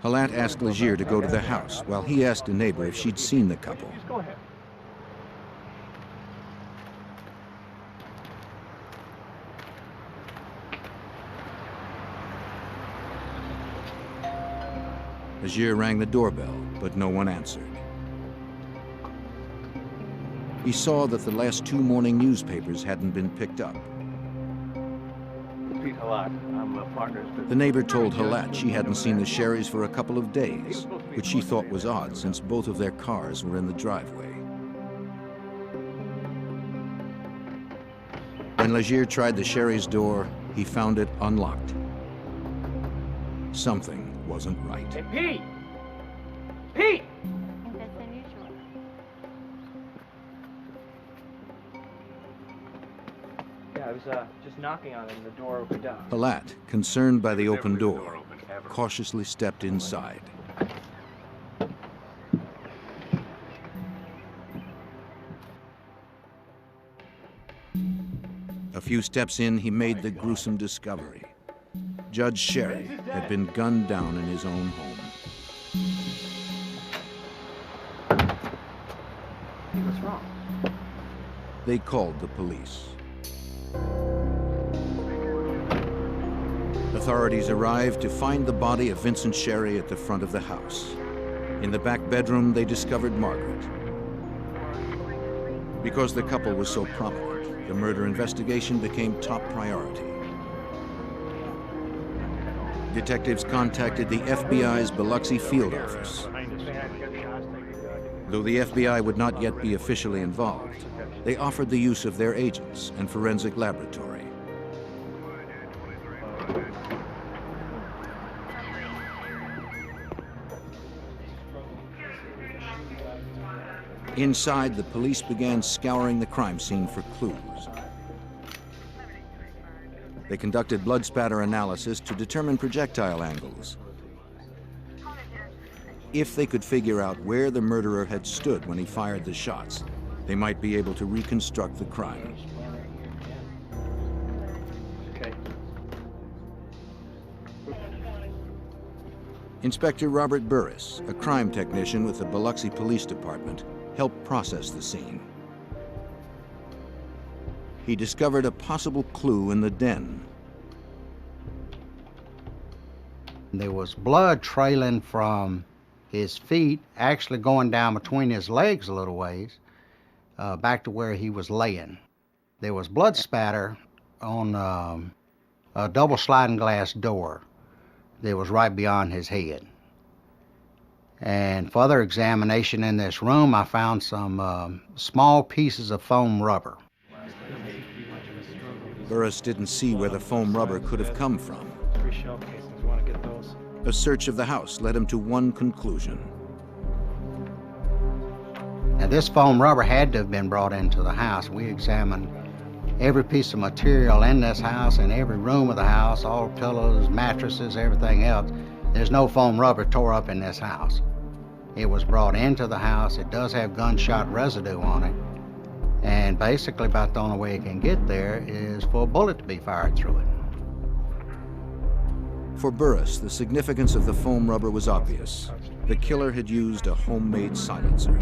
Halat asked Legier to go to the house, while he asked a neighbor if she'd seen the couple. Just go ahead. Legier rang the doorbell, but no one answered. He saw that the last 2 morning newspapers hadn't been picked up. Pete Halat. I'm partners with... The neighbor told Halat she hadn't seen the Sherrys for a couple of days, which she thought was odd since both of their cars were in the driveway. When Legier tried the Sherrys' door, he found it unlocked. Something wasn't right. Hey, Pete! Pete! That's unusual. Yeah, I was just knocking on it and the door opened up. Halat, concerned by the open door, cautiously stepped inside. A few steps in, he made the gruesome discovery. Judge Sherry had been gunned down in his own home. Hey, what's wrong? They called the police. Authorities arrived to find the body of Vincent Sherry at the front of the house. In the back bedroom, they discovered Margaret. Because the couple was so prominent, the murder investigation became top priority. Detectives contacted the FBI's Biloxi field office. Though the FBI would not yet be officially involved, they offered the use of their agents and forensic laboratory. Inside, the police began scouring the crime scene for clues. They conducted blood spatter analysis to determine projectile angles. If they could figure out where the murderer had stood when he fired the shots, they might be able to reconstruct the crime. Okay. Inspector Robert Burris, a crime technician with the Biloxi Police Department, helped process the scene. He discovered a possible clue in the den. There was blood trailing from his feet, actually going down between his legs a little ways, back to where he was laying. There was blood spatter on a double sliding glass door that was right beyond his head. And further examination in this room, I found some small pieces of foam rubber. Burris didn't see where the foam rubber could have come from. 3 shell casings, you want to get those? A search of the house led him to one conclusion. Now this foam rubber had to have been brought into the house. We examined every piece of material in this house, in every room of the house, all pillows, mattresses, everything else. There's no foam rubber tore up in this house. It was brought into the house. It does have gunshot residue on it. And basically about the only way it can get there is for a bullet to be fired through it. For Burris, the significance of the foam rubber was obvious. The killer had used a homemade silencer.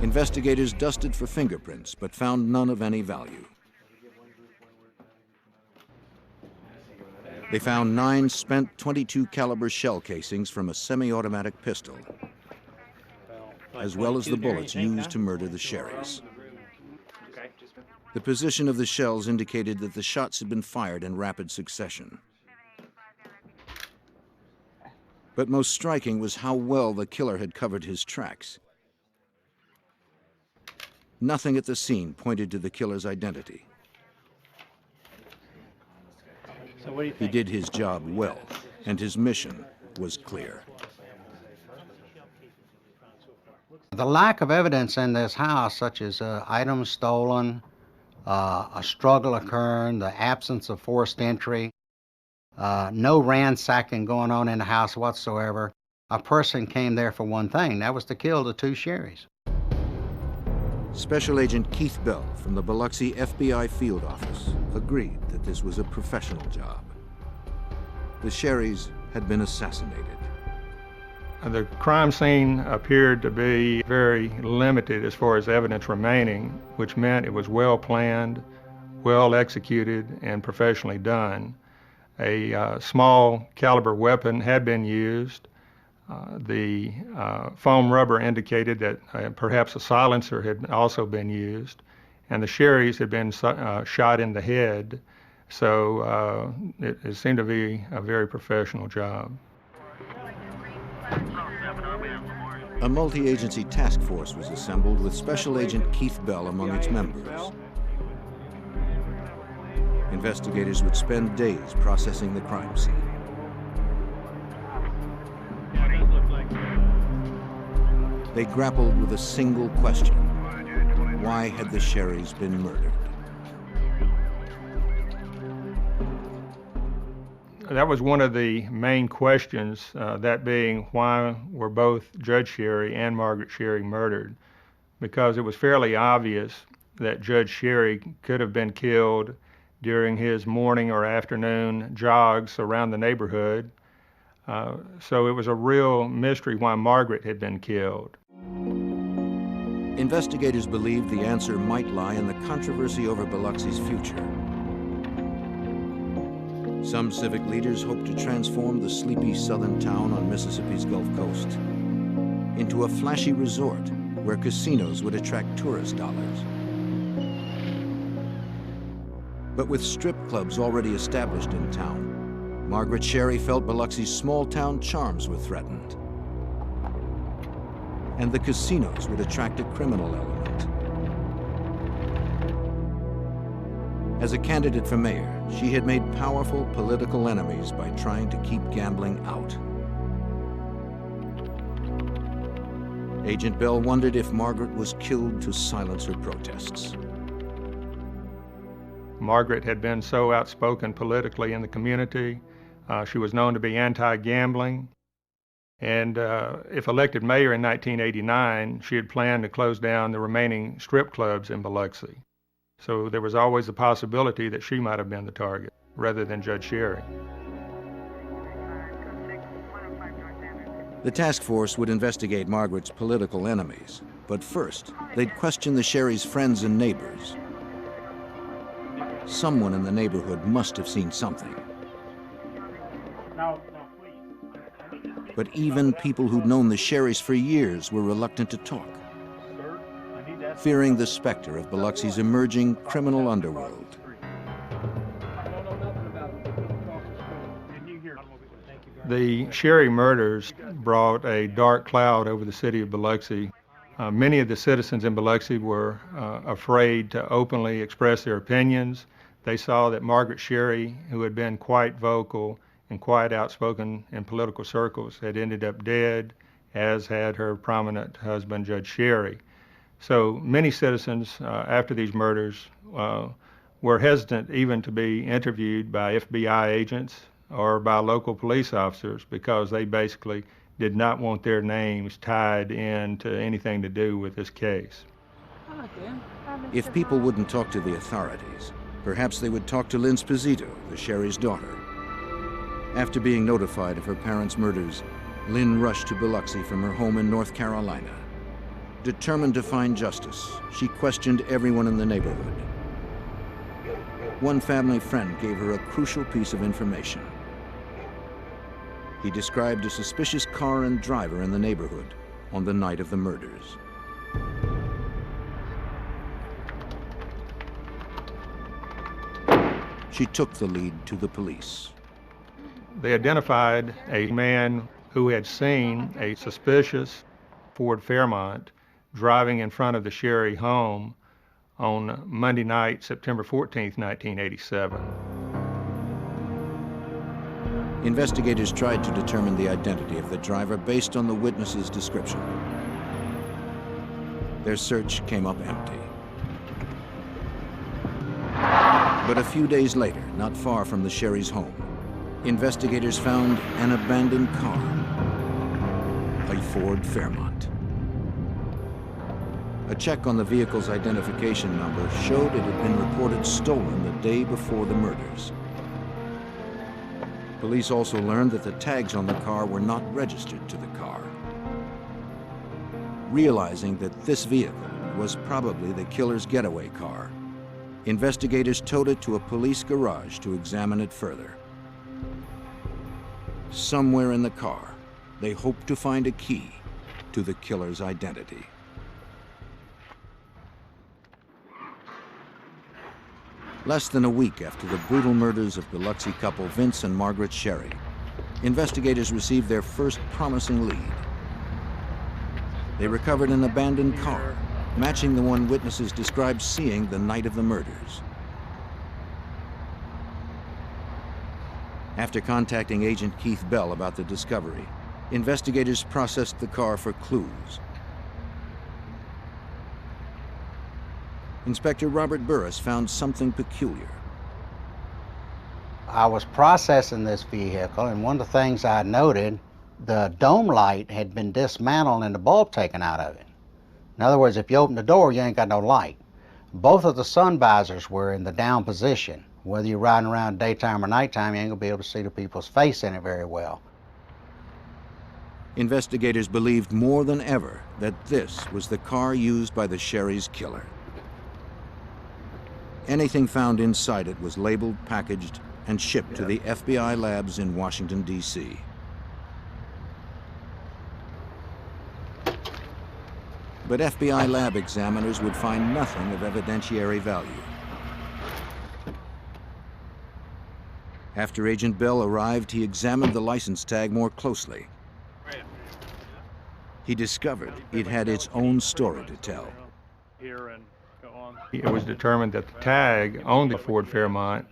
Investigators dusted for fingerprints, but found none of any value. They found 9 spent .22 caliber shell casings from a semi-automatic pistol, as well as the bullets used to murder the Sherrys. The position of the shells indicated that the shots had been fired in rapid succession. But most striking was how well the killer had covered his tracks. Nothing at the scene pointed to the killer's identity. So what do you He think? did his job well, and his mission was clear. The lack of evidence in this house, such as items stolen, a struggle occurring, the absence of forced entry, no ransacking going on in the house whatsoever. A person came there for one thing, that was to kill the 2 Sherrys. Special Agent Keith Bell from the Biloxi FBI field office agreed that this was a professional job. The Sherrys had been assassinated. The crime scene appeared to be very limited as far as evidence remaining, which meant it was well planned, well executed, and professionally done. A small caliber weapon had been used. The foam rubber indicated that perhaps a silencer had also been used, and the Sherrys had been shot in the head, so it seemed to be a very professional job. A multi-agency task force was assembled with Special Agent Keith Bell among its members. Investigators would spend days processing the crime scene. They grappled with a single question. Why had the Sherrys been murdered? That was one of the main questions, that being why were both Judge Sherry and Margaret Sherry murdered? Because it was fairly obvious that Judge Sherry could have been killed during his morning or afternoon jogs around the neighborhood. So it was a real mystery why Margaret had been killed. Investigators believed the answer might lie in the controversy over Biloxi's future. Some civic leaders hoped to transform the sleepy southern town on Mississippi's Gulf Coast into a flashy resort where casinos would attract tourist dollars. But with strip clubs already established in town, Margaret Sherry felt Biloxi's small-town charms were threatened. And the casinos would attract a criminal element. As a candidate for mayor, she had made powerful political enemies by trying to keep gambling out. Agent Bell wondered if Margaret was killed to silence her protests. Margaret had been so outspoken politically in the community. She was known to be anti-gambling. And if elected mayor in 1989, she had planned to close down the remaining strip clubs in Biloxi. So there was always the possibility that she might have been the target, rather than Judge Sherry. The task force would investigate Margaret's political enemies, but first, they'd question the Sherrys' friends and neighbors. Someone in the neighborhood must have seen something. But even people who'd known the Sherrys for years were reluctant to talk. fearing the specter of Biloxi's emerging criminal underworld. The Sherry murders brought a dark cloud over the city of Biloxi. Many of the citizens in Biloxi were afraid to openly express their opinions. They saw that Margaret Sherry, who had been quite vocal and quite outspoken in political circles, had ended up dead, as had her prominent husband, Judge Sherry. So many citizens, after these murders, were hesitant even to be interviewed by FBI agents or by local police officers because they basically did not want their names tied into anything to do with this case. If people wouldn't talk to the authorities, perhaps they would talk to Lynn Sposito, the Sherry's daughter. After being notified of her parents' murders, Lynn rushed to Biloxi from her home in North Carolina. Determined to find justice, she questioned everyone in the neighborhood. One family friend gave her a crucial piece of information. He described a suspicious car and driver in the neighborhood on the night of the murders. She took the lead to the police. They identified a man who had seen a suspicious Ford Fairmont driving in front of the Sherry home on Monday night, September 14th, 1987. Investigators tried to determine the identity of the driver based on the witness's description. Their search came up empty. But a few days later, not far from the Sherry's home, investigators found an abandoned car, a Ford Fairmont. A check on the vehicle's identification number showed it had been reported stolen the day before the murders. Police also learned that the tags on the car were not registered to the car. Realizing that this vehicle was probably the killer's getaway car, investigators towed it to a police garage to examine it further. Somewhere in the car, they hoped to find a key to the killer's identity. Less than a week after the brutal murders of Biloxi couple Vince and Margaret Sherry, investigators received their first promising lead. They recovered an abandoned car, matching the one witnesses described seeing the night of the murders. After contacting Agent Keith Bell about the discovery, investigators processed the car for clues. Inspector Robert Burris found something peculiar. I was processing this vehicle, and one of the things I noted, the dome light had been dismantled and the bulb taken out of it. In other words, if you open the door, you ain't got no light. Both of the sun visors were in the down position. Whether you're riding around daytime or nighttime, you ain't gonna be able to see the people's face in it very well. Investigators believed more than ever that this was the car used by the Sherry's killer. Anything found inside it was labeled, packaged, and shipped to the FBI labs in Washington, D.C. But FBI lab examiners would find nothing of evidentiary value. After Agent Bell arrived, he examined the license tag more closely. He discovered it had its own story to tell. It was determined that the tag on the Ford Fairmont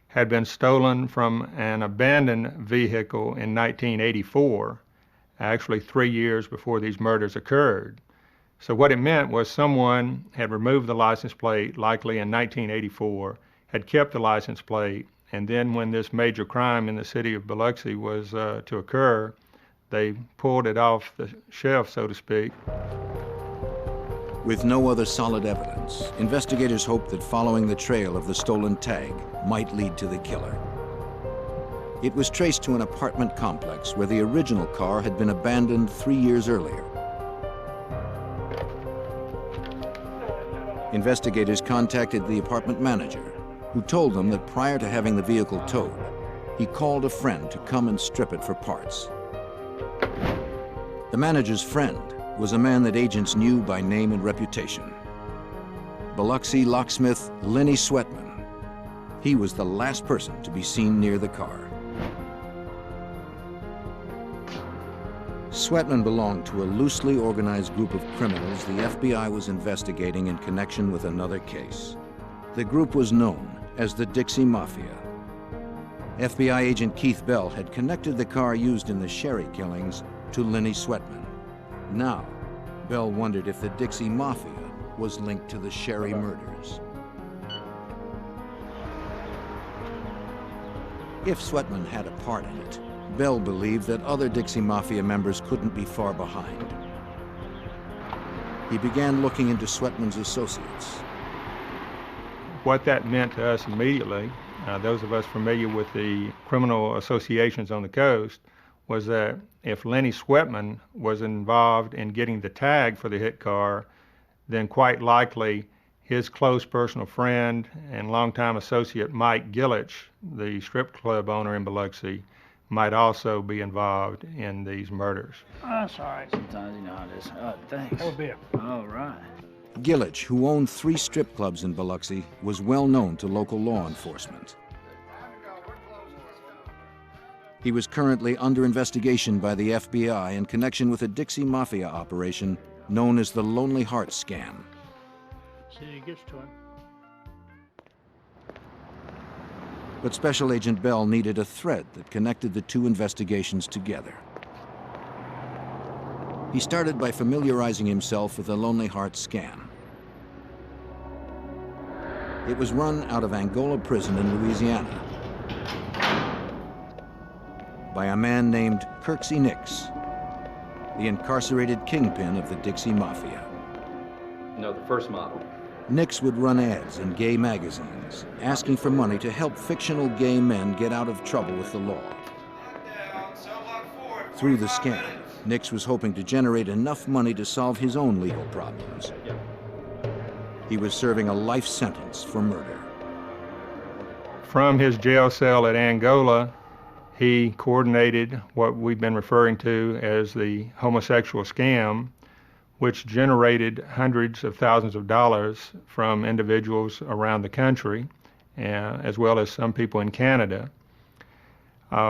had been stolen from an abandoned vehicle in 1984, actually 3 years before these murders occurred. So what it meant was someone had removed the license plate, likely in 1984, had kept the license plate, and then when this major crime in the city of Biloxi was to occur, they pulled it off the shelf, so to speak. With no other solid evidence, investigators hoped that following the trail of the stolen tag might lead to the killer. It was traced to an apartment complex where the original car had been abandoned 3 years earlier. Investigators contacted the apartment manager, who told them that prior to having the vehicle towed, he called a friend to come and strip it for parts. The manager's friend was a man that agents knew by name and reputation, Biloxi locksmith Lenny Sweatman. He was the last person to be seen near the car. Sweatman belonged to a loosely organized group of criminals the FBI was investigating in connection with another case. The group was known as the Dixie Mafia. FBI agent Keith Bell had connected the car used in the Sherry killings to Lenny Sweatman. Now, Bell wondered if the Dixie Mafia was linked to the Sherry murders. If Sweatman had a part in it, Bell believed that other Dixie Mafia members couldn't be far behind. He began looking into Sweatman's associates. What that meant to us immediately, those of us familiar with the criminal associations on the coast, was that if Lenny Sweatman was involved in getting the tag for the hit car, then quite likely his close personal friend and longtime associate Mike Gillich, the strip club owner in Biloxi, might also be involved in these murders. Oh, that's all right. Sometimes you know how it is. Oh, thanks. Have a beer. All right. Gillich, who owned 3 strip clubs in Biloxi, was well known to local law enforcement. He was currently under investigation by the FBI in connection with a Dixie Mafia operation known as the Lonely Heart Scam. See, it gets to him. But Special Agent Bell needed a thread that connected the 2 investigations together. He started by familiarizing himself with the Lonely Heart Scam. It was run out of Angola Prison in Louisiana by a man named Kirksey Nix, the incarcerated kingpin of the Dixie Mafia. No, the first model. Nix would run ads in gay magazines, asking for money to help fictional gay men get out of trouble with the law. Through the scam, Nix was hoping to generate enough money to solve his own legal problems. He was serving a life sentence for murder. From his jail cell at Angola, he coordinated what we've been referring to as the homosexual scam, which generated hundreds of thousands of dollars from individuals around the country, as well as some people in Canada.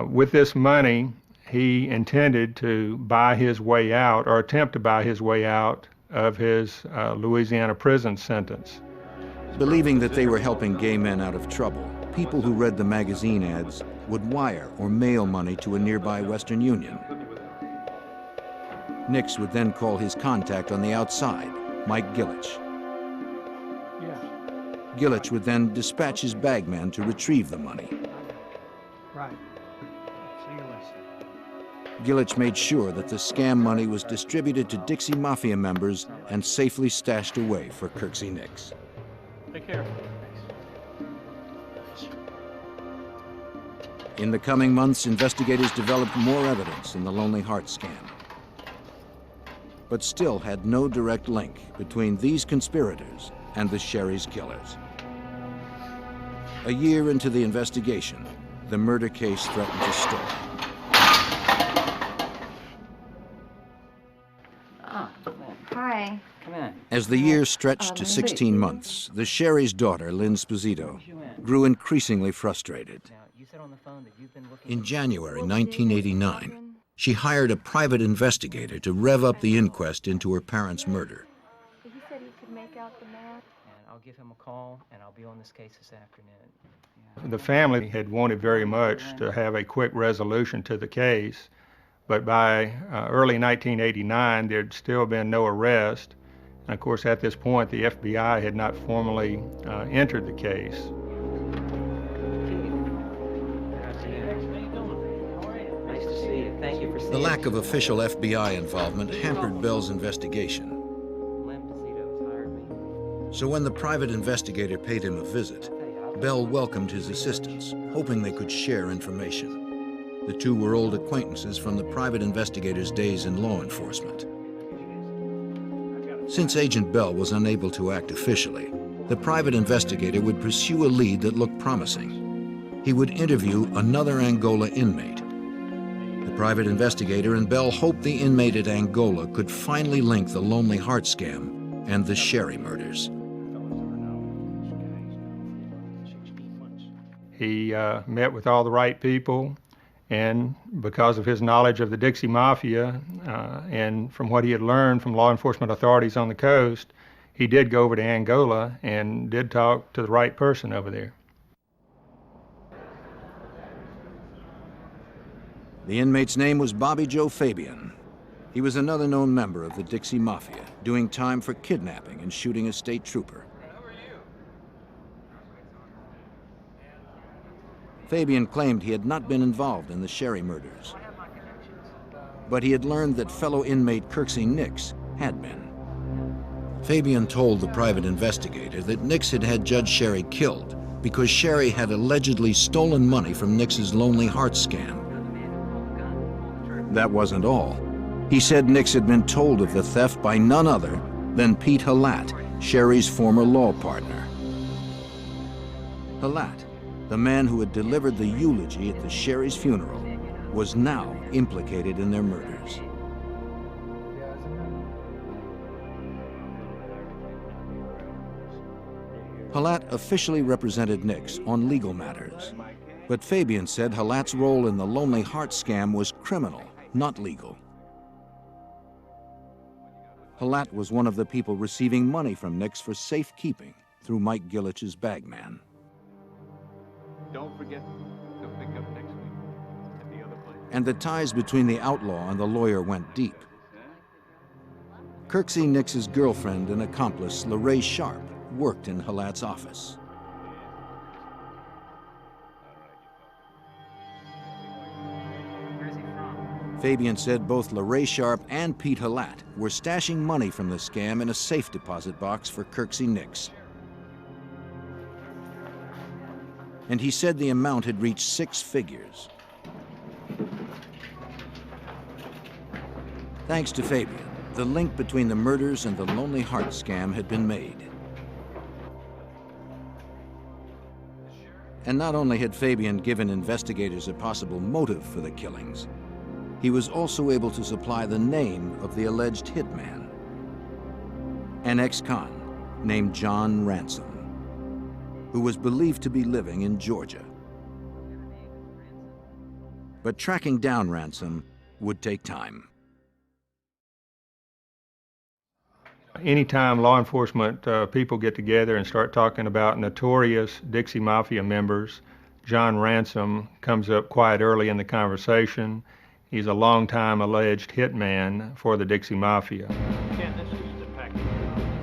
With this money, he intended to buy his way out, or attempt to buy his way out, of his Louisiana prison sentence. Believing that they were helping gay men out of trouble, people who read the magazine ads would wire or mail money to a nearby Western Union. Nix would then call his contact on the outside, Mike Gillich. Gillich would then dispatch his bagman to retrieve the money. Right. See you later. Gillich made sure that the scam money was distributed to Dixie Mafia members and safely stashed away for Kirksey Nix. Take care. In the coming months, investigators developed more evidence in the Lonely Heart scam, but still had no direct link between these conspirators and the Sherry's killers. A year into the investigation, the murder case threatened to stall. Hi. Come in. As the year stretched to 16 months, the Sherry's daughter, Lynn Sposito, grew increasingly frustrated. In January 1989, she hired a private investigator to rev up the inquest into her parents' murder. He said he could make out the man. And I'll give him a call, and I'll be on this case this afternoon. The family had wanted very much to have a quick resolution to the case, but by early 1989, there'd still been no arrest. And of course, at this point, the FBI had not formally entered the case. Nice to see you. Thank you for seeing The lack of official FBI involvement hampered Bell's investigation. So when the private investigator paid him a visit, Bell welcomed his assistants, hoping they could share information. The two were old acquaintances from the private investigator's days in law enforcement. Since Agent Bell was unable to act officially, the private investigator would pursue a lead that looked promising. He would interview another Angola inmate. The private investigator and Bell hoped the inmate at Angola could finally link the Lonely Heart scam and the Sherry murders. He met with all the right people, and because of his knowledge of the Dixie Mafia and from what he had learned from law enforcement authorities on the coast, he did go over to Angola and did talk to the right person over there. The inmate's name was Bobby Joe Fabian. He was another known member of the Dixie Mafia, doing time for kidnapping and shooting a state trooper. Fabian claimed he had not been involved in the Sherry murders, but he had learned that fellow inmate Kirksey Nix had been. Fabian told the private investigator that Nix had had Judge Sherry killed because Sherry had allegedly stolen money from Nix's Lonely Hearts scam. That wasn't all. He said Nix had been told of the theft by none other than Pete Halat, Sherry's former law partner. Halat, the man who had delivered the eulogy at the Sherry's funeral, was now implicated in their murders. Halat officially represented Nix on legal matters, but Fabian said Halat's role in the Lonely Hearts scam was criminal, not legal. Halat was one of the people receiving money from Nix for safekeeping through Mike Gillich's bagman. Don't forget to pick up next week at the other place. And the ties between the outlaw and the lawyer went deep. Kirksey Nix's girlfriend and accomplice, LaRae Sharp, worked in Halat's office. Fabian said both LaRae Sharp and Pete Halat were stashing money from the scam in a safe deposit box for Kirksey Nix. And he said the amount had reached 6 figures. Thanks to Fabian, the link between the murders and the Lonely Hearts scam had been made. And not only had Fabian given investigators a possible motive for the killings, he was also able to supply the name of the alleged hitman, an ex-con named John Ransom, who was believed to be living in Georgia. But tracking down Ransom would take time. Anytime law enforcement people get together and start talking about notorious Dixie Mafia members, John Ransom comes up quite early in the conversation. He's a longtime alleged hitman for the Dixie Mafia.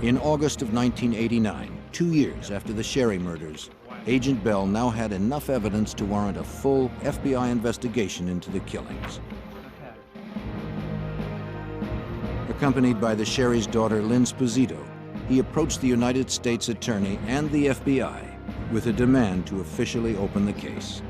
In August of 1989, 2 years after the Sherry murders, Agent Bell now had enough evidence to warrant a full FBI investigation into the killings. Accompanied by the Sherry's daughter, Lynn Sposito, he approached the United States Attorney and the FBI with a demand to officially open the case.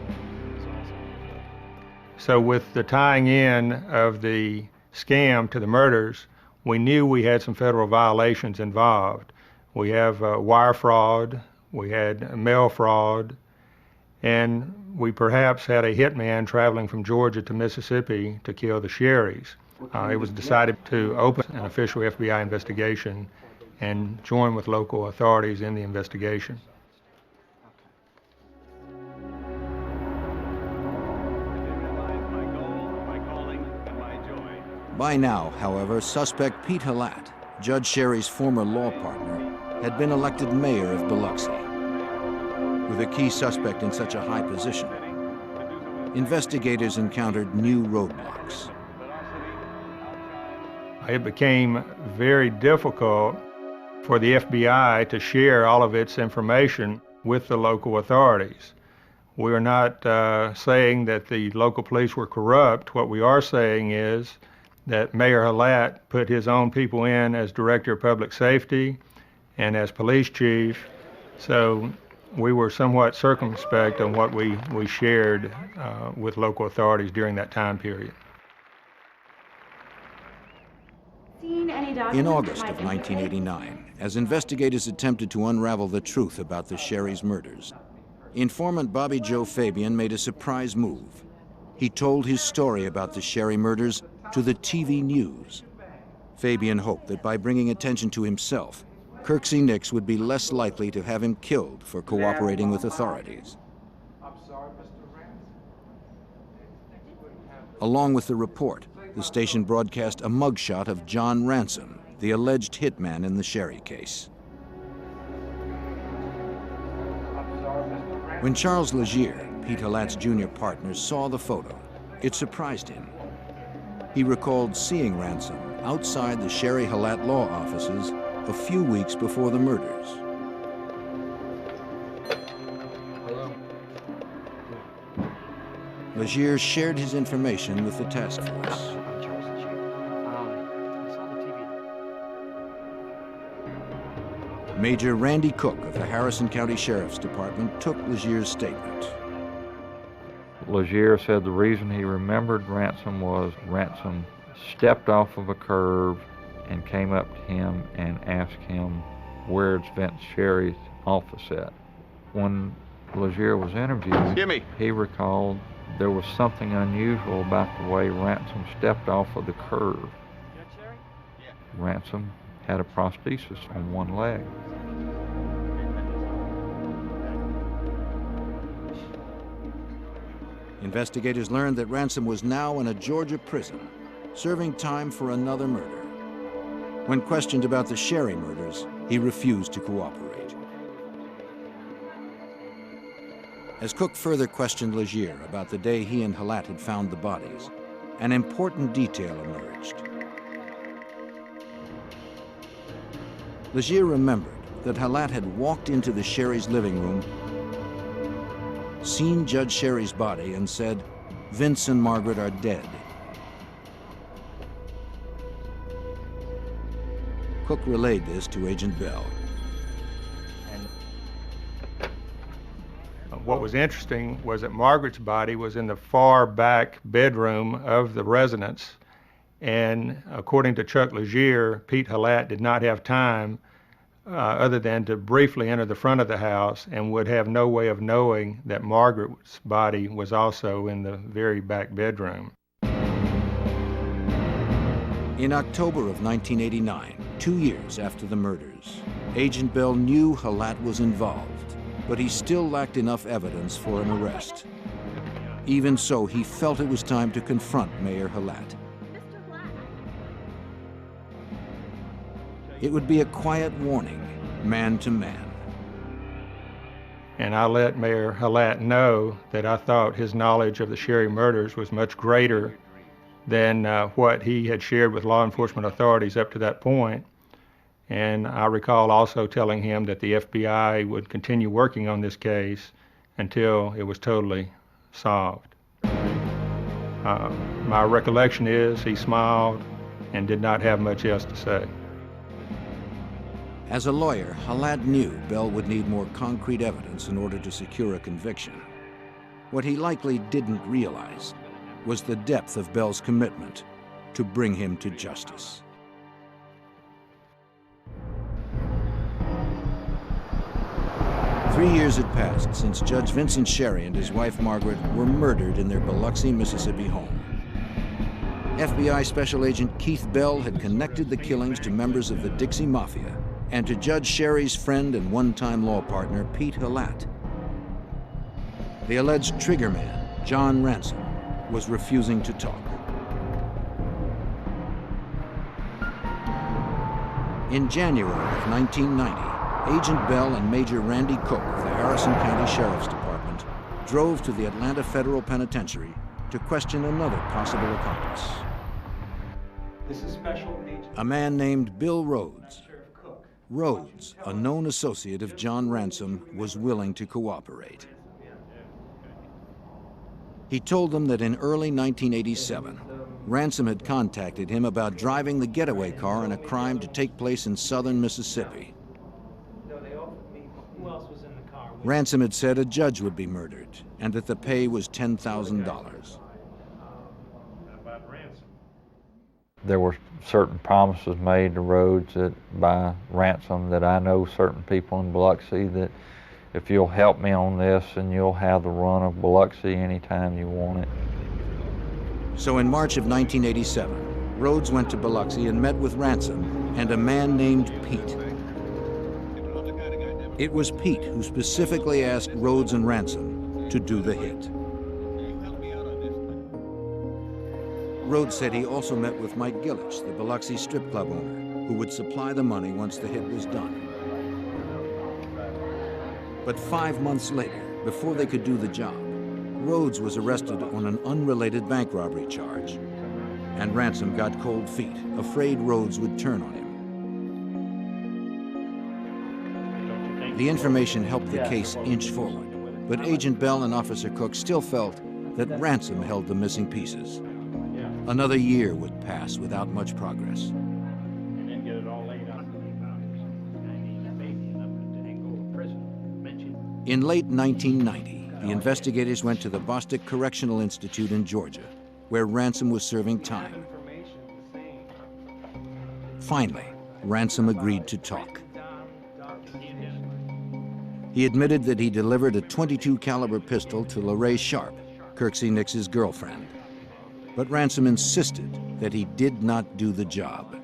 So with the tying in of the scam to the murders, we knew we had some federal violations involved. We have wire fraud, we had mail fraud, and we perhaps had a hitman traveling from Georgia to Mississippi to kill the Sherrys. It was decided to open an official FBI investigation and join with local authorities in the investigation. By now, however, suspect Pete Halat, Judge Sherry's former law partner, had been elected mayor of Biloxi. With a key suspect in such a high position, investigators encountered new roadblocks. It became very difficult for the FBI to share all of its information with the local authorities. We are not saying that the local police were corrupt. What we are saying is that Mayor Halat put his own people in as Director of Public Safety and as Police Chief, so we were somewhat circumspect on what we shared with local authorities during that time period. In August of 1989, as investigators attempted to unravel the truth about the Sherry's murders, informant Bobby Joe Fabian made a surprise move. He told his story about the Sherry murders to the TV news. Fabian hoped that by bringing attention to himself, Kirksey Nix would be less likely to have him killed for cooperating with authorities. Along with the report, the station broadcast a mugshot of John Ransom, the alleged hitman in the Sherry case. When Charles Legier, Pete Halat's junior partner, saw the photo, it surprised him. He recalled seeing Ransom outside the Sherry Halat law offices a few weeks before the murders. Legier shared his information with the task force. Major Randy Cook of the Harrison County Sheriff's Department took Legier's statement. Legier said the reason he remembered Ransom was Ransom stepped off of a curb and came up to him and asked him, "Where's Vince Sherry's office at?" When Legier was interviewed, he recalled there was something unusual about the way Ransom stepped off of the curb. Ransom had a prosthesis on one leg. Investigators learned that Ransom was now in a Georgia prison, serving time for another murder. When questioned about the Sherry murders, he refused to cooperate. As Cook further questioned Legier about the day he and Halat had found the bodies, an important detail emerged. Legier remembered that Halat had walked into the Sherry's living room, seen Judge Sherry's body, and said, "Vince and Margaret are dead." Cook relayed this to Agent Bell. What was interesting was that Margaret's body was in the far back bedroom of the residence, and according to Chuck Legier, Pete Halat did not have time other than to briefly enter the front of the house and would have no way of knowing that Margaret's body was also in the very back bedroom. In October of 1989, 2 years after the murders, Agent Bell knew Halat was involved, but he still lacked enough evidence for an arrest. Even so, he felt it was time to confront Mayor Halat. It would be a quiet warning, man to man. And I let Mayor Halat know that I thought his knowledge of the Sherry murders was much greater than what he had shared with law enforcement authorities up to that point. And I recall also telling him that the FBI would continue working on this case until it was totally solved. My recollection is he smiled and did not have much else to say. As a lawyer, Halat knew Bell would need more concrete evidence in order to secure a conviction. What he likely didn't realize was the depth of Bell's commitment to bring him to justice. Three years had passed since Judge Vincent Sherry and his wife Margaret were murdered in their Biloxi, Mississippi home. FBI Special Agent Keith Bell had connected the killings to members of the Dixie Mafia and to Judge Sherry's friend and one-time law partner, Pete Halat. The alleged triggerman, John Ransom, was refusing to talk. In January of 1990, Agent Bell and Major Randy Cook of the Harrison County Sheriff's Department drove to the Atlanta Federal Penitentiary to question another possible accomplice. This is Special Agent. A man named Bill Rhodes. Rhodes, a known associate of John Ransom, was willing to cooperate. He told them that in early 1987, Ransom had contacted him about driving the getaway car in a crime to take place in southern Mississippi. Ransom had said a judge would be murdered and that the pay was $10,000. There were certain promises made to Rhodes by Ransom that I know certain people in Biloxi that if you'll help me on this and you'll have the run of Biloxi anytime you want it. So in March of 1987, Rhodes went to Biloxi and met with Ransom and a man named Pete. It was Pete who specifically asked Rhodes and Ransom to do the hit. Rhodes said he also met with Mike Gillich, the Biloxi strip club owner, who would supply the money once the hit was done. But 5 months later, before they could do the job, Rhodes was arrested on an unrelated bank robbery charge. And Ransom got cold feet, afraid Rhodes would turn on him. The information helped the case inch forward, but Agent Bell and Officer Cook still felt that Ransom held the missing pieces. Another year would pass without much progress. In late 1990, the investigators went to the Bostick Correctional Institute in Georgia, where Ransom was serving time. Finally, Ransom agreed to talk. He admitted that he delivered a .22 caliber pistol to LaRae Sharp, Kirksey Nix's girlfriend. But Ransom insisted that he did not do the job.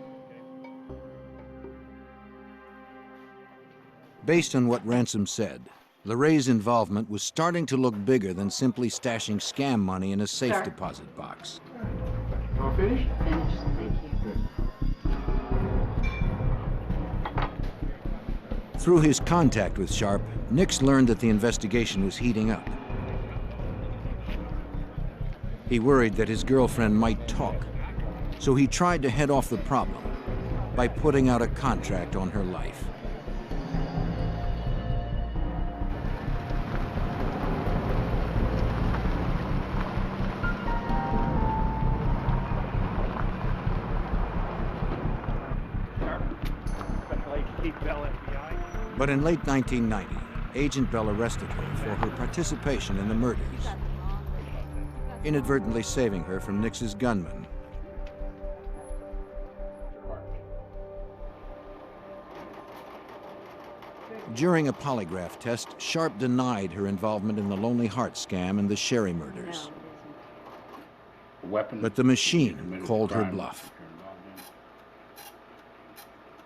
Based on what Ransom said, LaRae's involvement was starting to look bigger than simply stashing scam money in a safe deposit box. All finished? Finished, thank you. Through his contact with Sharp, Nix learned that the investigation was heating up. He worried that his girlfriend might talk, so he tried to head off the problem by putting out a contract on her life. But in late 1990, Agent Bell arrested her for her participation in the murders, inadvertently saving her from Nix's gunman. During a polygraph test, Sharp denied her involvement in the Lonely Heart scam and the Sherry murders. But the machine called her bluff.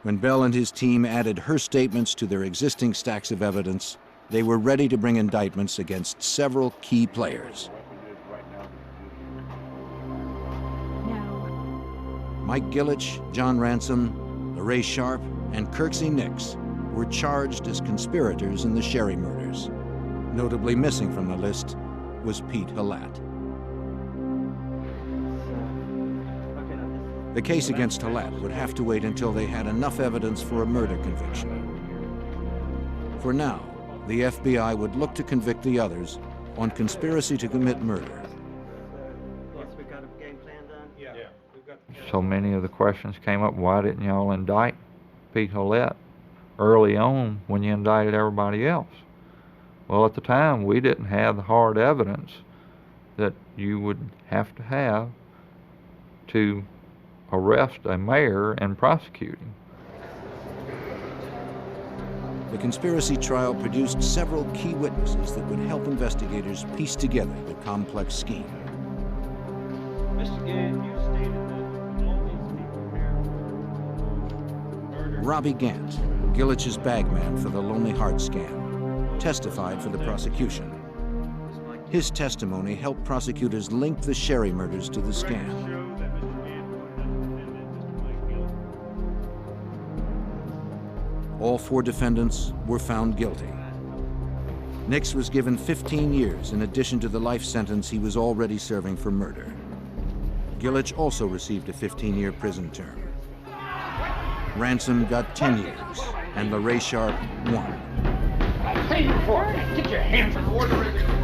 When Bell and his team added her statements to their existing stacks of evidence, they were ready to bring indictments against several key players. Mike Gillich, John Ransom, LaRae Sharp, and Kirksey Nix were charged as conspirators in the Sherry murders. Notably missing from the list was Pete Halat. The case against Halat would have to wait until they had enough evidence for a murder conviction. For now, the FBI would look to convict the others on conspiracy to commit murder. So many of the questions came up, why didn't y'all indict Pete Halat early on when you indicted everybody else? Well, at the time, we didn't have the hard evidence that you would have to arrest a mayor and prosecute him. The conspiracy trial produced several key witnesses that would help investigators piece together the complex scheme. Mr. Gann, you stated that all these people here Robbie Gant, Gillich's bagman for the Lonely Heart scam, testified for the prosecution. His testimony helped prosecutors link the Sherry murders to the scam. All 4 defendants were found guilty. Nix was given 15 years in addition to the life sentence he was already serving for murder. Gillich also received a 15-year prison term. Ransom got 10 years, and LaRae Sharp 1. I'll pay you for it. Get your hands on the order in the court.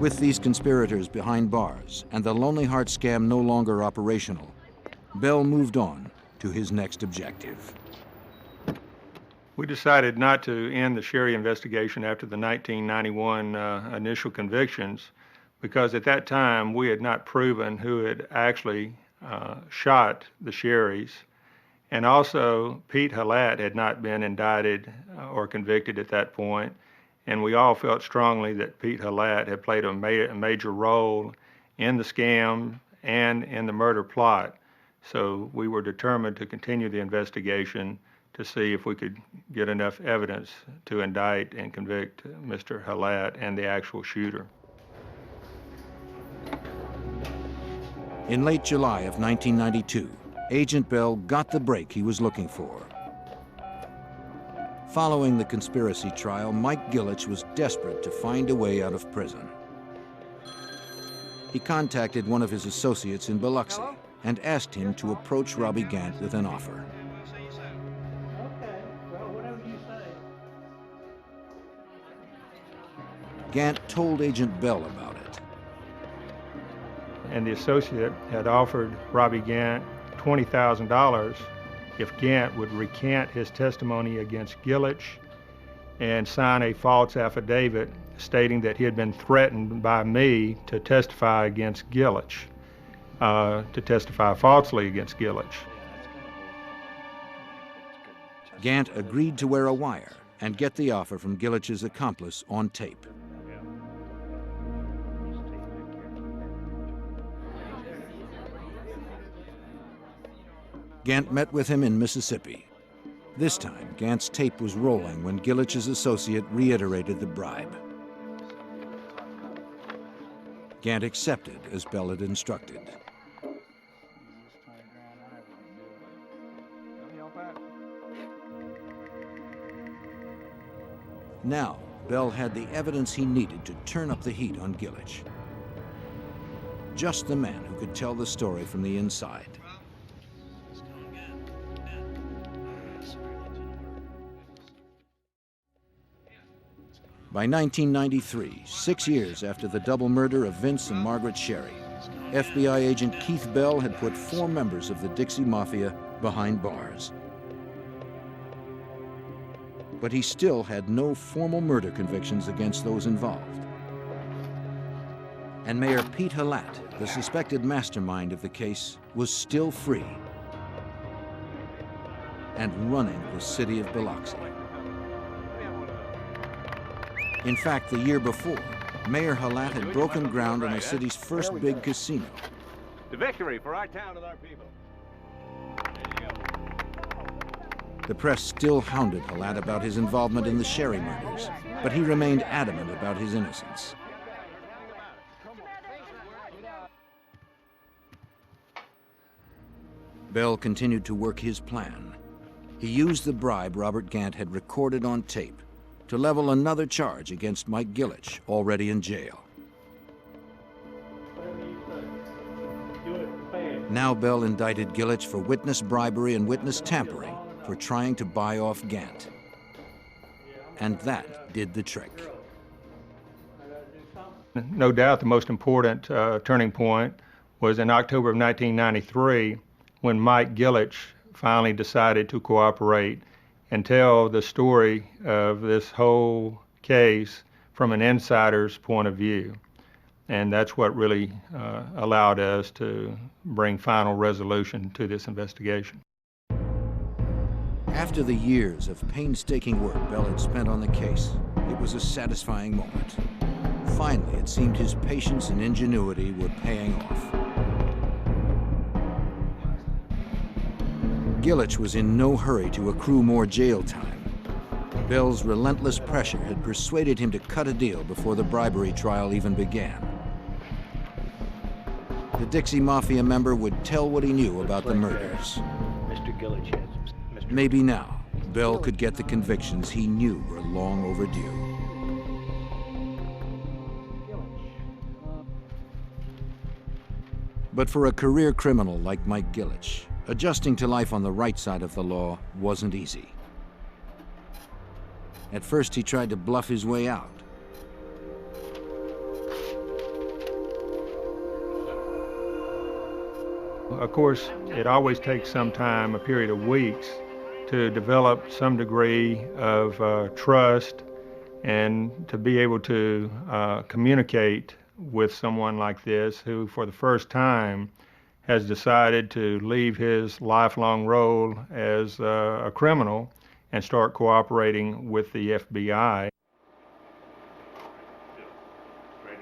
With these conspirators behind bars and the Lonely Heart scam no longer operational, Bell moved on to his next objective. We decided not to end the Sherry investigation after the 1991 initial convictions because at that time we had not proven who had actually shot the Sherrys, and also Pete Halat had not been indicted or convicted at that point. And we all felt strongly that Pete Halat had played a major role in the scam and in the murder plot. So we were determined to continue the investigation to see if we could get enough evidence to indict and convict Mr. Halat and the actual shooter. In late July of 1992, Agent Bell got the break he was looking for. Following the conspiracy trial, Mike Gilich was desperate to find a way out of prison. He contacted one of his associates in Biloxi and asked him to approach Robbie Gant with an offer. Gant told Agent Bell about it. And the associate had offered Robbie Gant $20,000 if Gant would recant his testimony against Gilich and sign a false affidavit stating that he had been threatened by me to testify against Gilich, to testify falsely against Gilich. Gant agreed to wear a wire and get the offer from Gilich's accomplice on tape. Gant met with him in Mississippi. This time, Gant's tape was rolling when Gilich's associate reiterated the bribe. Gant accepted as Bell had instructed. Now, Bell had the evidence he needed to turn up the heat on Gilich. Just the man who could tell the story from the inside. By 1993, 6 years after the double murder of Vince and Margaret Sherry, FBI agent Keith Bell had put 4 members of the Dixie Mafia behind bars. But he still had no formal murder convictions against those involved. And Mayor Pete Halat, the suspected mastermind of the case, was still free and running the city of Biloxi. In fact, the year before, Mayor Halat had broken ground on the city's first big casino. The victory for our town and our people. The press still hounded Halat about his involvement in the Sherry murders, but he remained adamant about his innocence. Bell continued to work his plan. He used the bribe Robert Gant had recorded on tape to level another charge against Mike Gilich, already in jail. Now Bell indicted Gilich for witness bribery and witness tampering for trying to buy off Gant. And that did the trick. No doubt the most important turning point was in October of 1993 when Mike Gilich finally decided to cooperate and tell the story of this whole case from an insider's point of view. And that's what really allowed us to bring final resolution to this investigation. After the years of painstaking work Bell had spent on the case, it was a satisfying moment. Finally, it seemed his patience and ingenuity were paying off. Gilich was in no hurry to accrue more jail time. Bell's relentless pressure had persuaded him to cut a deal before the bribery trial even began. The Dixie Mafia member would tell what he knew about the murders. Mr. Gilich has. Maybe now, Bell could get the convictions he knew were long overdue. But for a career criminal like Mike Gilich, adjusting to life on the right side of the law wasn't easy. At first, he tried to bluff his way out. Of course, it always takes some time, a period of weeks, to develop some degree of trust and to be able to communicate with someone like this who, for the first time, has decided to leave his lifelong role as a criminal and start cooperating with the FBI.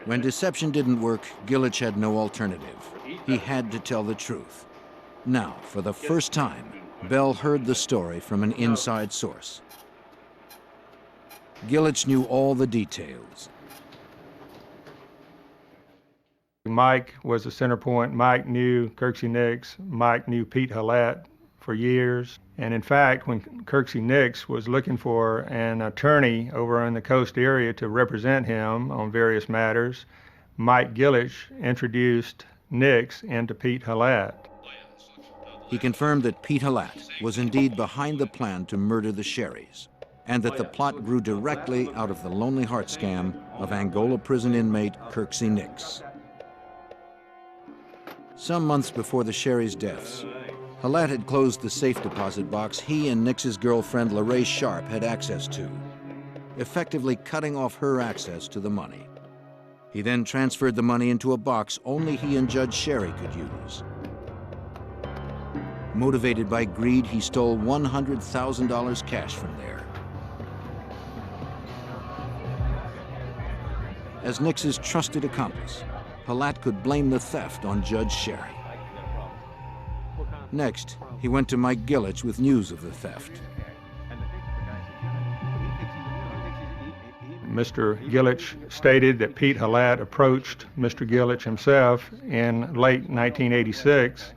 When deception didn't work, Gilich had no alternative. He had to tell the truth. Now, for the first time, Bell heard the story from an inside source. Gillich knew all the details. Mike was the center point. Mike knew Kirksey Nix. Mike knew Pete Hallett for years. And in fact, when Kirksey Nix was looking for an attorney over in the coast area to represent him on various matters, Mike Gillich introduced Nix into Pete Hallett. He confirmed that Pete Hallett was indeed behind the plan to murder the Sherrys, and that the plot grew directly out of the Lonely Heart scam of Angola prison inmate Kirksey Nix. Some months before the Sherrys' deaths, Hallett had closed the safe deposit box he and Nix's girlfriend LaRae Sharp had access to, effectively cutting off her access to the money. He then transferred the money into a box only he and Judge Sherry could use. Motivated by greed, he stole $100,000 cash from there. As Nix's trusted accomplice, Hallett could blame the theft on Judge Sherry. Next, he went to Mike Gillich with news of the theft. Mr. Gillich stated that Pete Hallett approached Mr. Gillich himself in late 1986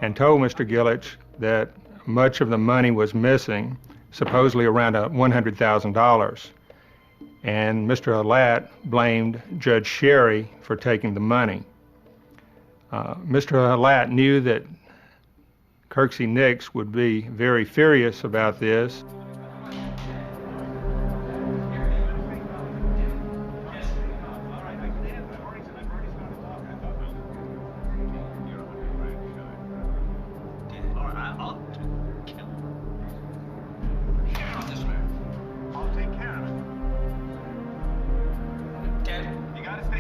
and told Mr. Gillich that much of the money was missing, supposedly around $100,000. And Mr. Hallett blamed Judge Sherry for taking the money. Mr. Hallett knew that Kirksey Nix would be very furious about this.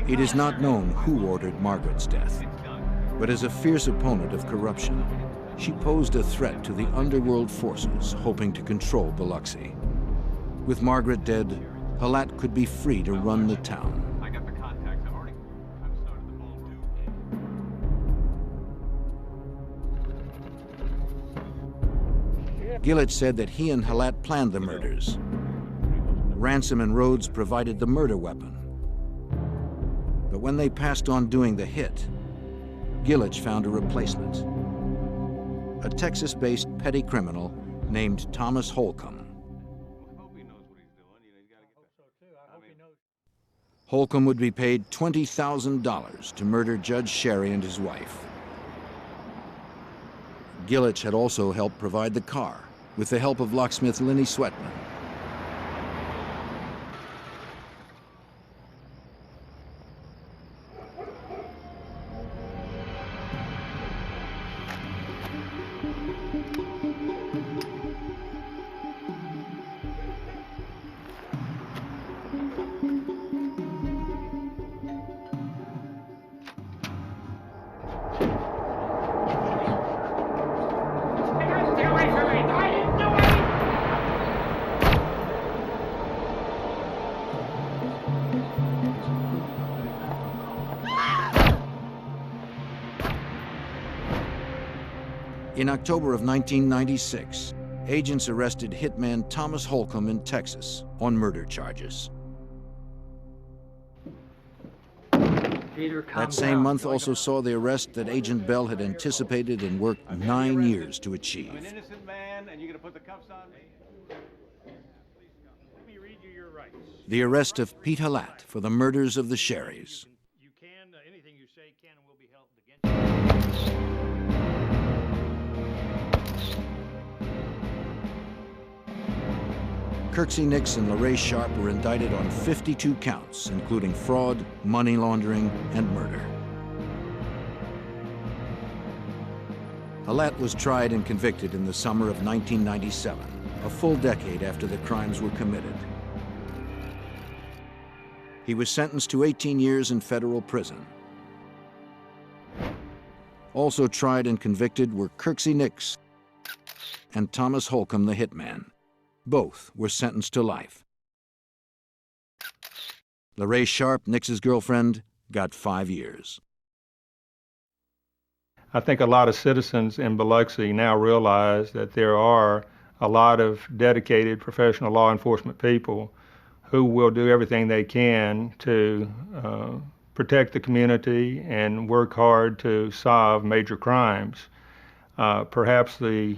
It is not known who ordered Margaret's death, but as a fierce opponent of corruption, she posed a threat to the underworld forces hoping to control Biloxi. With Margaret dead, Hallett could be free to run the town. Gillich said that he and Hallett planned the murders. Ransom and Rhodes provided the murder weapon. But when they passed on doing the hit, Gillich found a replacement. A Texas-based petty criminal named Thomas Holcomb. Holcomb would be paid $20,000 to murder Judge Sherry and his wife. Gillich had also helped provide the car with the help of locksmith Lenny Sweatman. In October of 1996, agents arrested hitman Thomas Holcomb in Texas on murder charges. That same month also saw the arrest that Agent Bell had anticipated and worked 9 years to achieve. An innocent man, and you're going to put the cuffs on me? Let me read you your rights. The arrest of Pete Hallett for the murders of the Sherrys. You can, anything you say can and will be held against you. Kirksey Nix and LaRae Sharp were indicted on 52 counts, including fraud, money laundering, and murder. Hallett was tried and convicted in the summer of 1997, a full decade after the crimes were committed. He was sentenced to 18 years in federal prison. Also tried and convicted were Kirksey Nix and Thomas Holcomb, the hitman. Both were sentenced to life. LaRae Sharp, Nix's girlfriend, got 5 years. I think a lot of citizens in Biloxi now realize that there are a lot of dedicated professional law enforcement people who will do everything they can to protect the community and work hard to solve major crimes. Perhaps the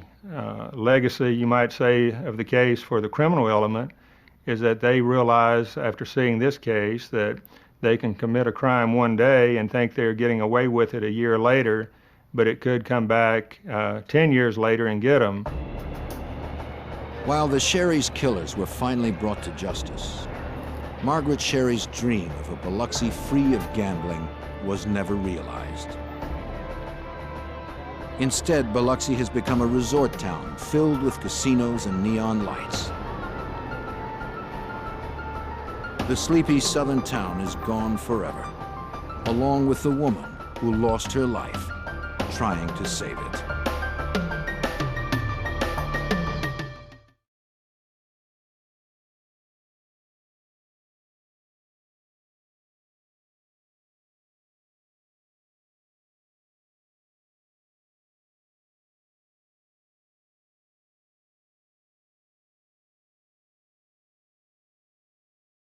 legacy, you might say, of the case for the criminal element is that they realize after seeing this case that they can commit a crime one day and think they're getting away with it a year later, but it could come back 10 years later and get them. While the Sherry's killers were finally brought to justice, Margaret Sherry's dream of a Biloxi free of gambling was never realized. Instead, Biloxi has become a resort town filled with casinos and neon lights. The sleepy southern town is gone forever, along with the woman who lost her life trying to save it.